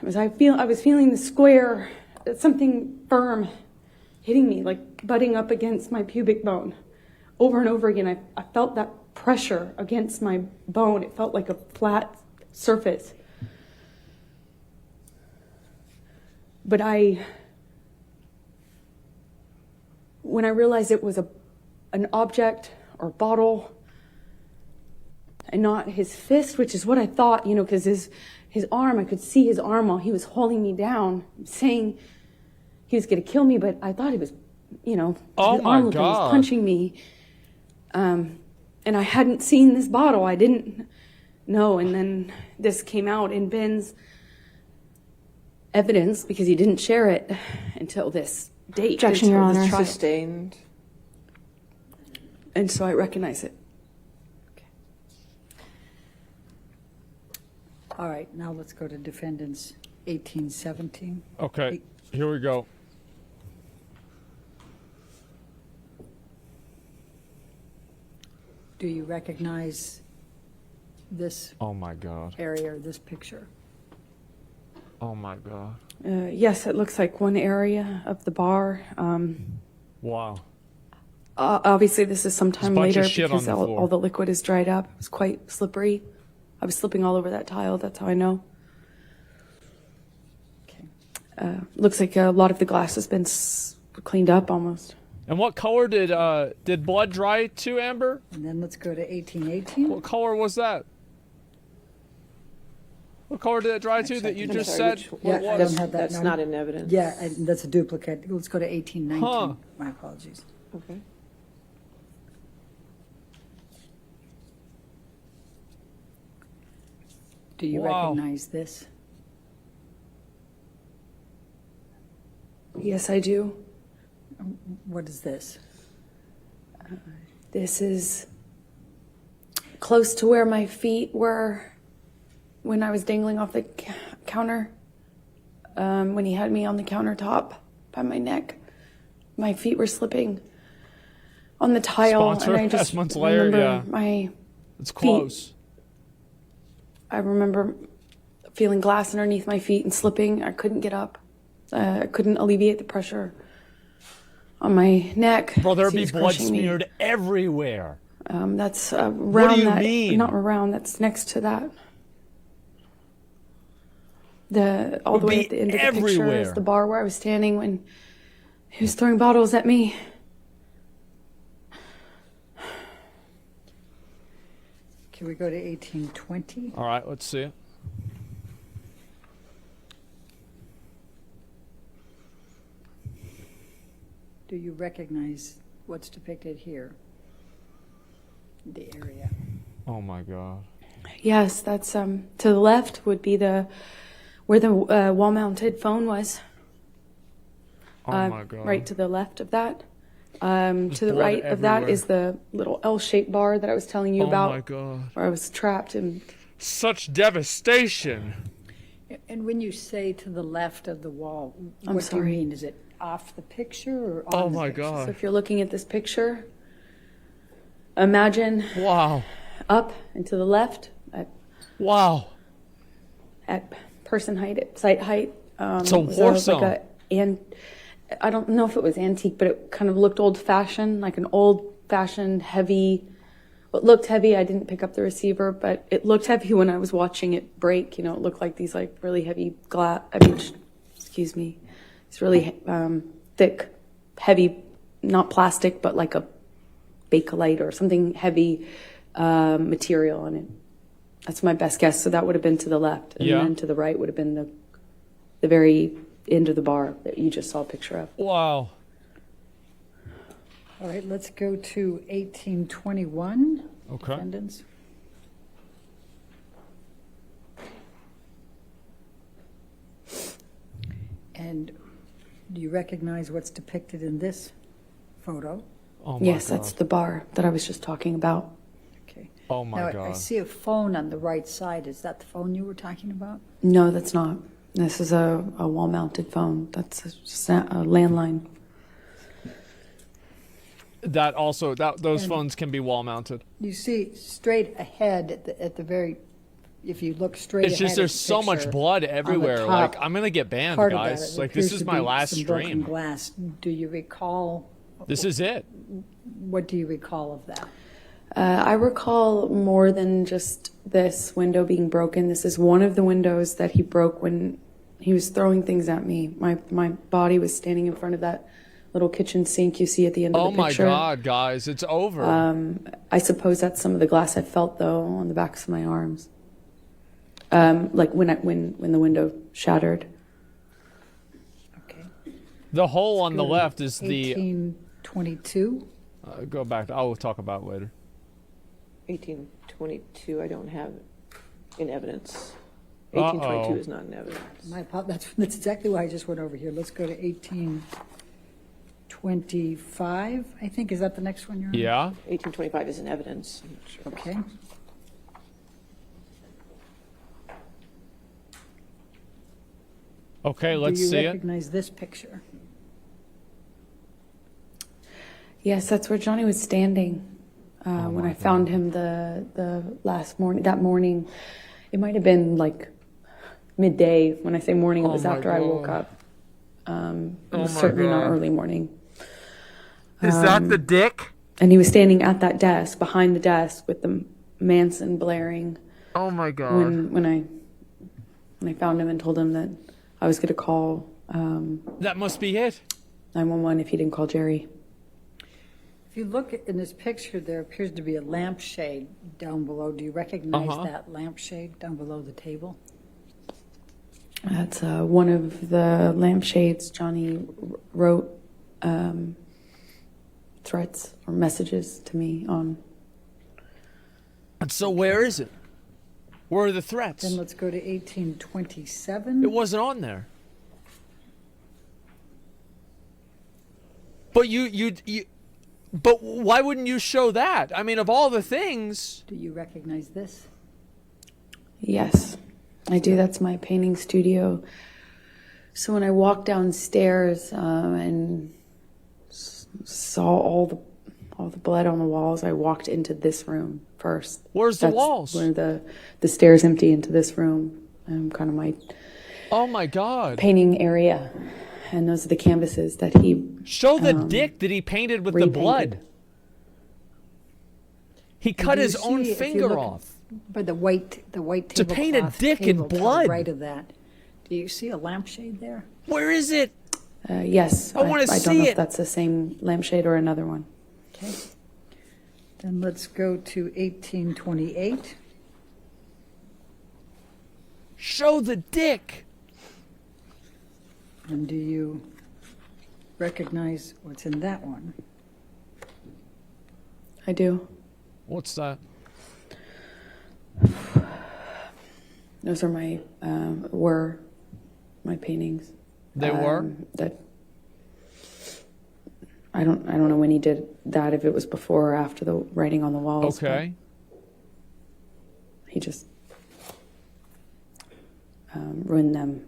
I was feeling the square, something firm hitting me, like butting up against my pubic bone. Over and over again, I felt that pressure against my bone. It felt like a flat surface. But when I realized it was an object or bottle and not his fist, which is what I thought, you know, because his arm, I could see his arm while he was holding me down, saying he was going to kill me, but I thought he was, you know, Oh his my arm looked like he was God. punching me. And I hadn't seen this bottle. I didn't know. And then this came out in Ben's evidence because he didn't share it until this date. Objection, Your until this Honor. trial. Sustained. And so I recognize it. All right, now let's go to defendants 1817. Okay, here we go. Do you recognize this Oh my God. area or this picture? Oh my God. Yes, it looks like one area of the bar. Wow. Obviously, this is sometime There's a bunch later of shit because on the floor. all the liquid is dried up. It's quite slippery. I was slipping all over that tile. That's how I know. Okay. Looks like a lot of the glass has been cleaned up almost. And what color did blood dry to, Amber? And then let's go to 1818. What color was that? What color did it dry to that you I'm just sorry, said? which- Yeah, What I was? don't have that. That's No, not in evidence. Yeah, and that's a duplicate. Let's go to 1819. Huh. My apologies. Okay. Do you Wow. recognize this? Yes, I do. What is this? This is close to where my feet were when I was dangling off the counter. When he had me on the countertop by my neck, my feet were slipping on the tile, Sponsor, and I just Asmongold Lair, remember yeah. my. It's close. I remember feeling glass underneath my feet and slipping. I couldn't get up. I couldn't alleviate the pressure on my neck. Bro, there'd as he be was blood crushing me. smeared everywhere. That's around do you that. mean? Not around. That's next to that. All the Would way be at the end of the picture everywhere. is the bar where I was standing when he was throwing bottles at me. Can we go to 1820? All right, let's see it. Do you recognize what's depicted here? The area. Oh my God. Yes, that's to the left would be where the wall-mounted phone was. Oh my God. Right to the left of that. To the blood right of that everywhere. is the little L-shaped bar that I was telling you Oh about, my God. where I was trapped and. Such devastation. And when you say to the left of the wall, I'm what do you sorry. mean? Is it off the picture or on Oh the my picture? So God. if you're looking at this picture, imagine Wow. up and to the left Wow. at person height, at site height. It's a it was war zone. and I don't know if it was antique, but it kind of looked old-fashioned, like an old-fashioned heavy. Well, it looked heavy. I didn't pick up the receiver, but it looked heavy when I was watching it break. You know, it looked like these like really heavy glass. Excuse me. It's really thick, heavy, not plastic, but like a Bakelite or something heavy material on it. That's my best guess. So that would have been to the left, and Yeah. then to the right would have been the very end of the bar that you just saw a picture of. Wow. All right, let's go to 1821. Okay. Defendants. And do you recognize what's depicted in this photo? Oh my Yes, God. that's the bar that I was just talking about. Okay. Oh my Now, I God. see a phone on the right side. Is that the phone you were talking about? No, that's not. This is a wall-mounted phone. That's just a landline. That also those phones can be wall mounted. You see straight ahead at the very, if you look straight It's ahead. just at there's the so much picture, blood on the everywhere. top Like I'm gonna get banned, part of that, guys. it Like this appears is to my be last some broken stream. glass. Do you recall? This is it. What do you recall of that? I recall more than just this window being broken. This is one of the windows that he broke when he was throwing things at me. My body was standing in front of that little kitchen sink you see at the end Oh of the my picture. God, guys, it's over. I suppose that's some of the glass I felt though on the backs of my arms. Like when the window shattered. Okay. The hole on the left is the. 1822. Go back. I will talk about it later. 1822, I don't have in evidence. 1822 is not in evidence. That's exactly why I just went over here. Let's go to 1825, I think. Is that the next one you're on? Yeah. 1825 is in evidence. I'm not sure. Okay. Okay, let's Do you see it. recognize this picture? Yes, that's where Johnny was standing when I found him the last morning. That morning, it might have been like midday. When I say morning, it was after I woke up. It was certainly not early morning. Is that the dick? And he was standing at that desk, behind the desk, with the Manson blaring. Oh my God. When I found him and told him that I was going to call That must be it. 911 if he didn't call Jerry. If you look in this picture, there appears to be a lampshade down below. Do you recognize that lampshade down below the table? That's one of the lampshades Johnny wrote threats or messages to me on. And so where is it? Where are the threats? Then let's go to 1827. It wasn't on there. But but why wouldn't you show that? I mean, of all the things. Do you recognize this? Yes, I do. That's my painting studio. So when I walked downstairs and saw all the blood on the walls, I walked into this room first. Where's the walls? Where the stairs empty into this room. Kind of my Oh my God. painting area. And those are the canvases that he Show the dick that he painted with the repainted. blood. He cut you his see, own if you finger look off. By the white To paint a tablecloth dick in table to the blood. right of that. Do you see a lampshade there? Where is it? yes. I wanna I don't see know it. if that's the same lampshade or another one. Okay. Then let's go to 1828. Show the dick. And do you recognize what's in that one? I do. What's that? Those are were my paintings. They were? That I don't know when he did that, if it was before or after the writing on the walls. Okay. but He just ruined them.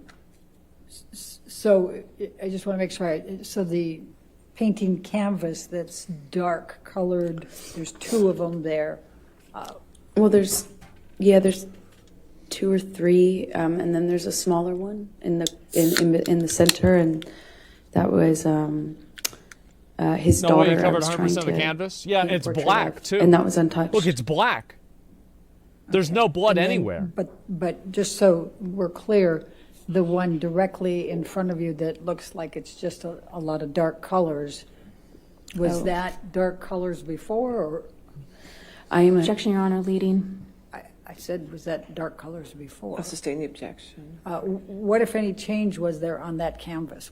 So I just want to make sure. So the painting canvas that's dark colored, there's two of them there. Well, there's two or three, and then there's a smaller one in the center, and that was his No way daughter. you I covered was 100% trying of the to canvas? Yeah, paint a it's portrait black, of, too. and that was untouched. Look, it's black. There's no blood And then- anywhere. But just so we're clear, the one directly in front of you that looks like it's just a lot of dark colors, was Oh. that dark colors before, or Objection, Your Honor, leading. I said, was that dark colors before? I'll sustain the objection. What, if any, change was there on that canvas?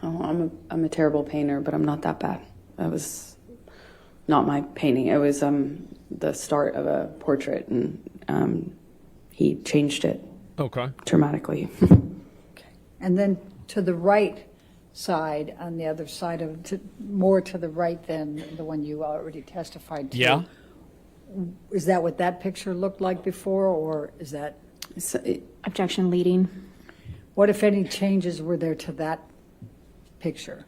Oh, I'm a terrible painter, but I'm not that bad. That was not my painting. It was the start of a portrait, and he changed it Okay. dramatically. And then to the right side, on the other side of, more to the right than the one you already testified to. Yeah. Is that what that picture looked like before, or is that, Objection, leading. what if any changes were there to that picture?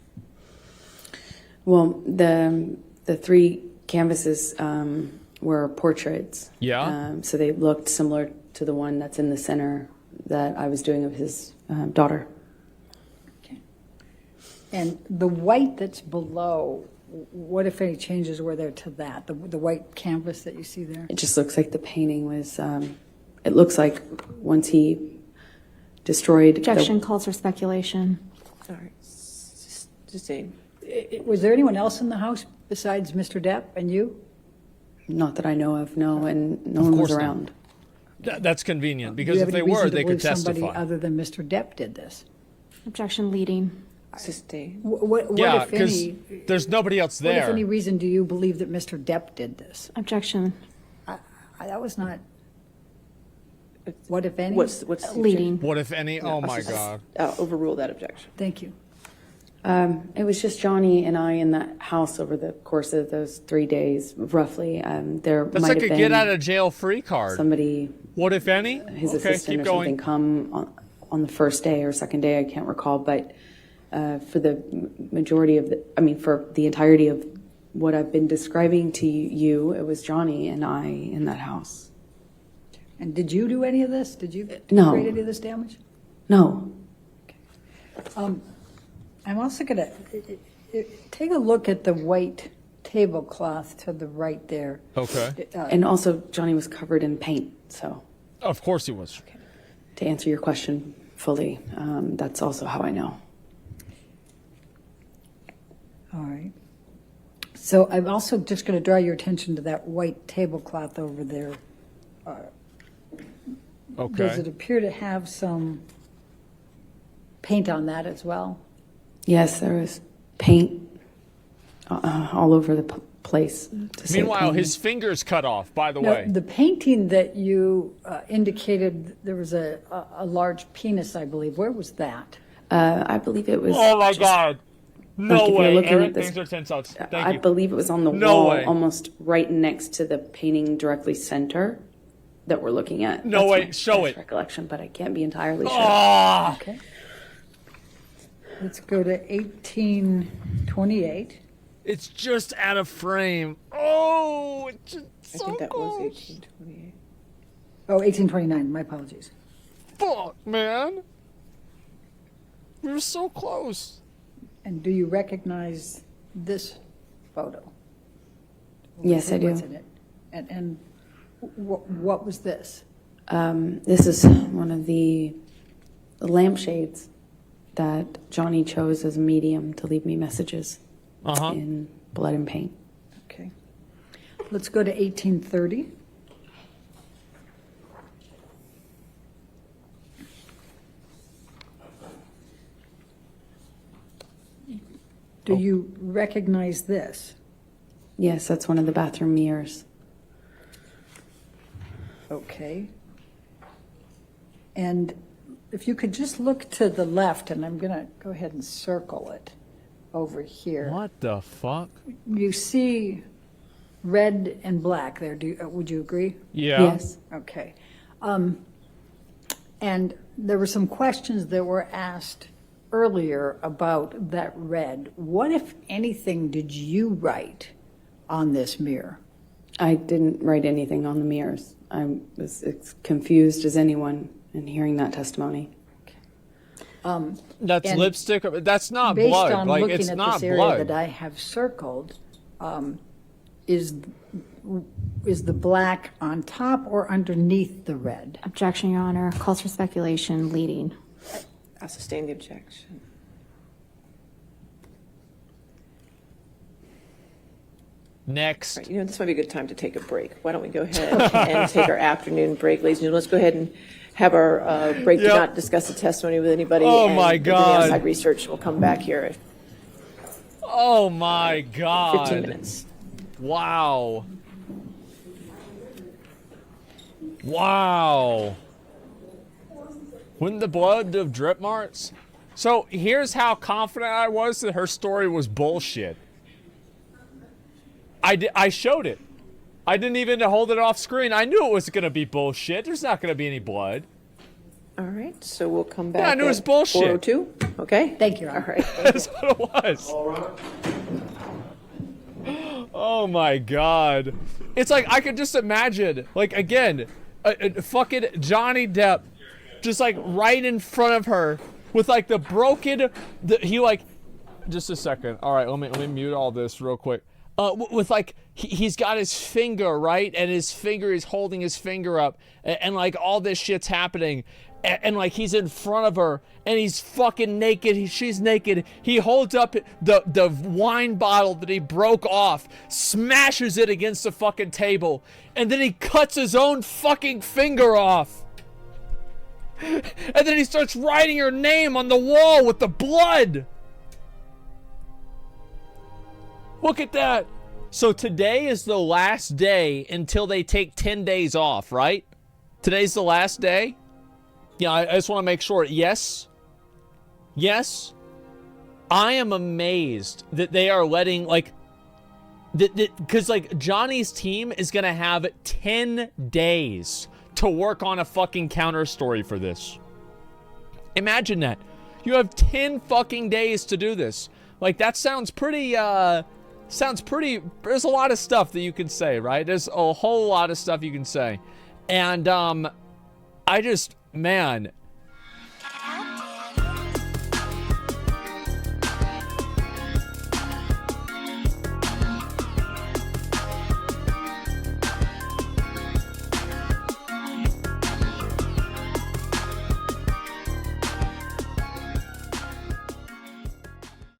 Well, the three canvases were portraits. Yeah. So they looked similar to the one that's in the center that I was doing of his daughter. Okay. And the white that's below, what if any changes were there to that, the white canvas that you see there? It just looks like the painting was. It looks like once he destroyed. Objection calls for speculation. All right. Sustain. Was there anyone else in the house besides Mr. Depp and you? Not that I know of, no, and no one was course not. around. That's convenient, Do you because have if any they were, reason to they could believe somebody testify. other than Mr. Depp did this? Objection leading. Sustain. What Yeah, if because any? there's nobody else What if there. any reason do you believe that Mr. Depp did this? Objection That was not. What if any? What's the leading. What if any? Oh my God. Overrule that objection. Thank you. It was just Johnny and I in that house over the course of those 3 days, roughly. There That's might like have a been get out of jail free card. somebody, What if any? his Okay, assistant keep or something, going. come on the first day or second day, I can't recall, but for the majority of for the entirety of what I've been describing to you, it was Johnny and I in that house. And did you do any of this? Did you No. create any of this damage? No. I'm also going to take a look at the white tablecloth to the right there. Okay. And also, Johnny was covered in paint, so Of course he was. to answer your question fully, that's also how I know. All right. So I'm also just going to draw your attention to that white tablecloth over there. Okay. Does it appear to have some paint on that as well? Yes, there was paint all over the place. to say Meanwhile, plain. his finger's cut off, by the Now, way. the painting that you indicated there was a large penis, I believe. Where was that? I believe it was. Oh my God. No Like, if you're way. looking Aaron at this- thinks they're 10 subs. Thank I you. believe it was on the No wall, way. almost right next to the painting directly center that we're looking at. No That's way. my Show best it. recollection, but I can't be entirely sure. Ah! Okay. Let's go to 1828. It's just out of frame. Oh, it's just I so think that was close. 1828. Oh, 1829. My apologies. Fuck, man. We were so close. And do you recognize this photo? Yes, I do. What's in it? And what was this? This is one of the lampshades that Johnny chose as a medium to leave me messages Uh-huh. in blood and paint. Okay. Let's go to 1830. Do you recognize this? Yes, that's one of the bathroom mirrors. Okay. And if you could just look to the left, and I'm going to go ahead and circle it over here. What the fuck? You see red and black there. Would you agree? Yeah. Yes. Okay. And there were some questions that were asked earlier about that red. What, if anything, did you write on this mirror? I didn't write anything on the mirrors. I was as confused as anyone in hearing that testimony. That's And lipstick. That's not Based blood. on Like, looking it's at not this area blood. that I have circled, is the black on top or underneath the red? Objection, Your Honor. Calls for speculation leading. I'll sustain the objection. Next. Right, this might be a good time to take a break. Why don't we go ahead and take our afternoon break, ladies and gentlemen? Let's go ahead and have our break. Yep. Do not discuss the testimony with anybody. Oh, and my the God. outside research will come back here at Oh my God. 15 minutes. Wow. Wow. Wouldn't the blood have drip marks? So here's how confident I was that her story was bullshit. I showed it. I didn't even hold it off screen. I knew it was going to be bullshit. There's not going to be any blood. All right, so we'll come back. I knew it was at bullshit. 4:02. Okay. Thank you, Your All Honor. right. That's what it was. Oh my God. It's like, I could just imagine, like, again, fucking Johnny Depp just like right in front of her with like the broken, just a second. All right, let me mute all this real quick. With like, he's got his finger, right? And his finger is holding his finger up and like all this shit's happening. and like he's in front of her and he's fucking naked. She's naked. He holds up the wine bottle that he broke off, smashes it against the fucking table, and then he cuts his own fucking finger off. And then he starts writing her name on the wall with the blood. Look at that. So today is the last day until they take 10 days off, right? Today's the last day? Yeah, I just want to make sure. Yes. Yes. I am amazed that they are letting, like, because, like, Johnny's team is going to have 10 days to work on a fucking counter story for this. Imagine that. You have 10 fucking days to do this. Like, that sounds pretty, there's a lot of stuff that you can say, right? There's a whole lot of stuff you can say. And, I just, man,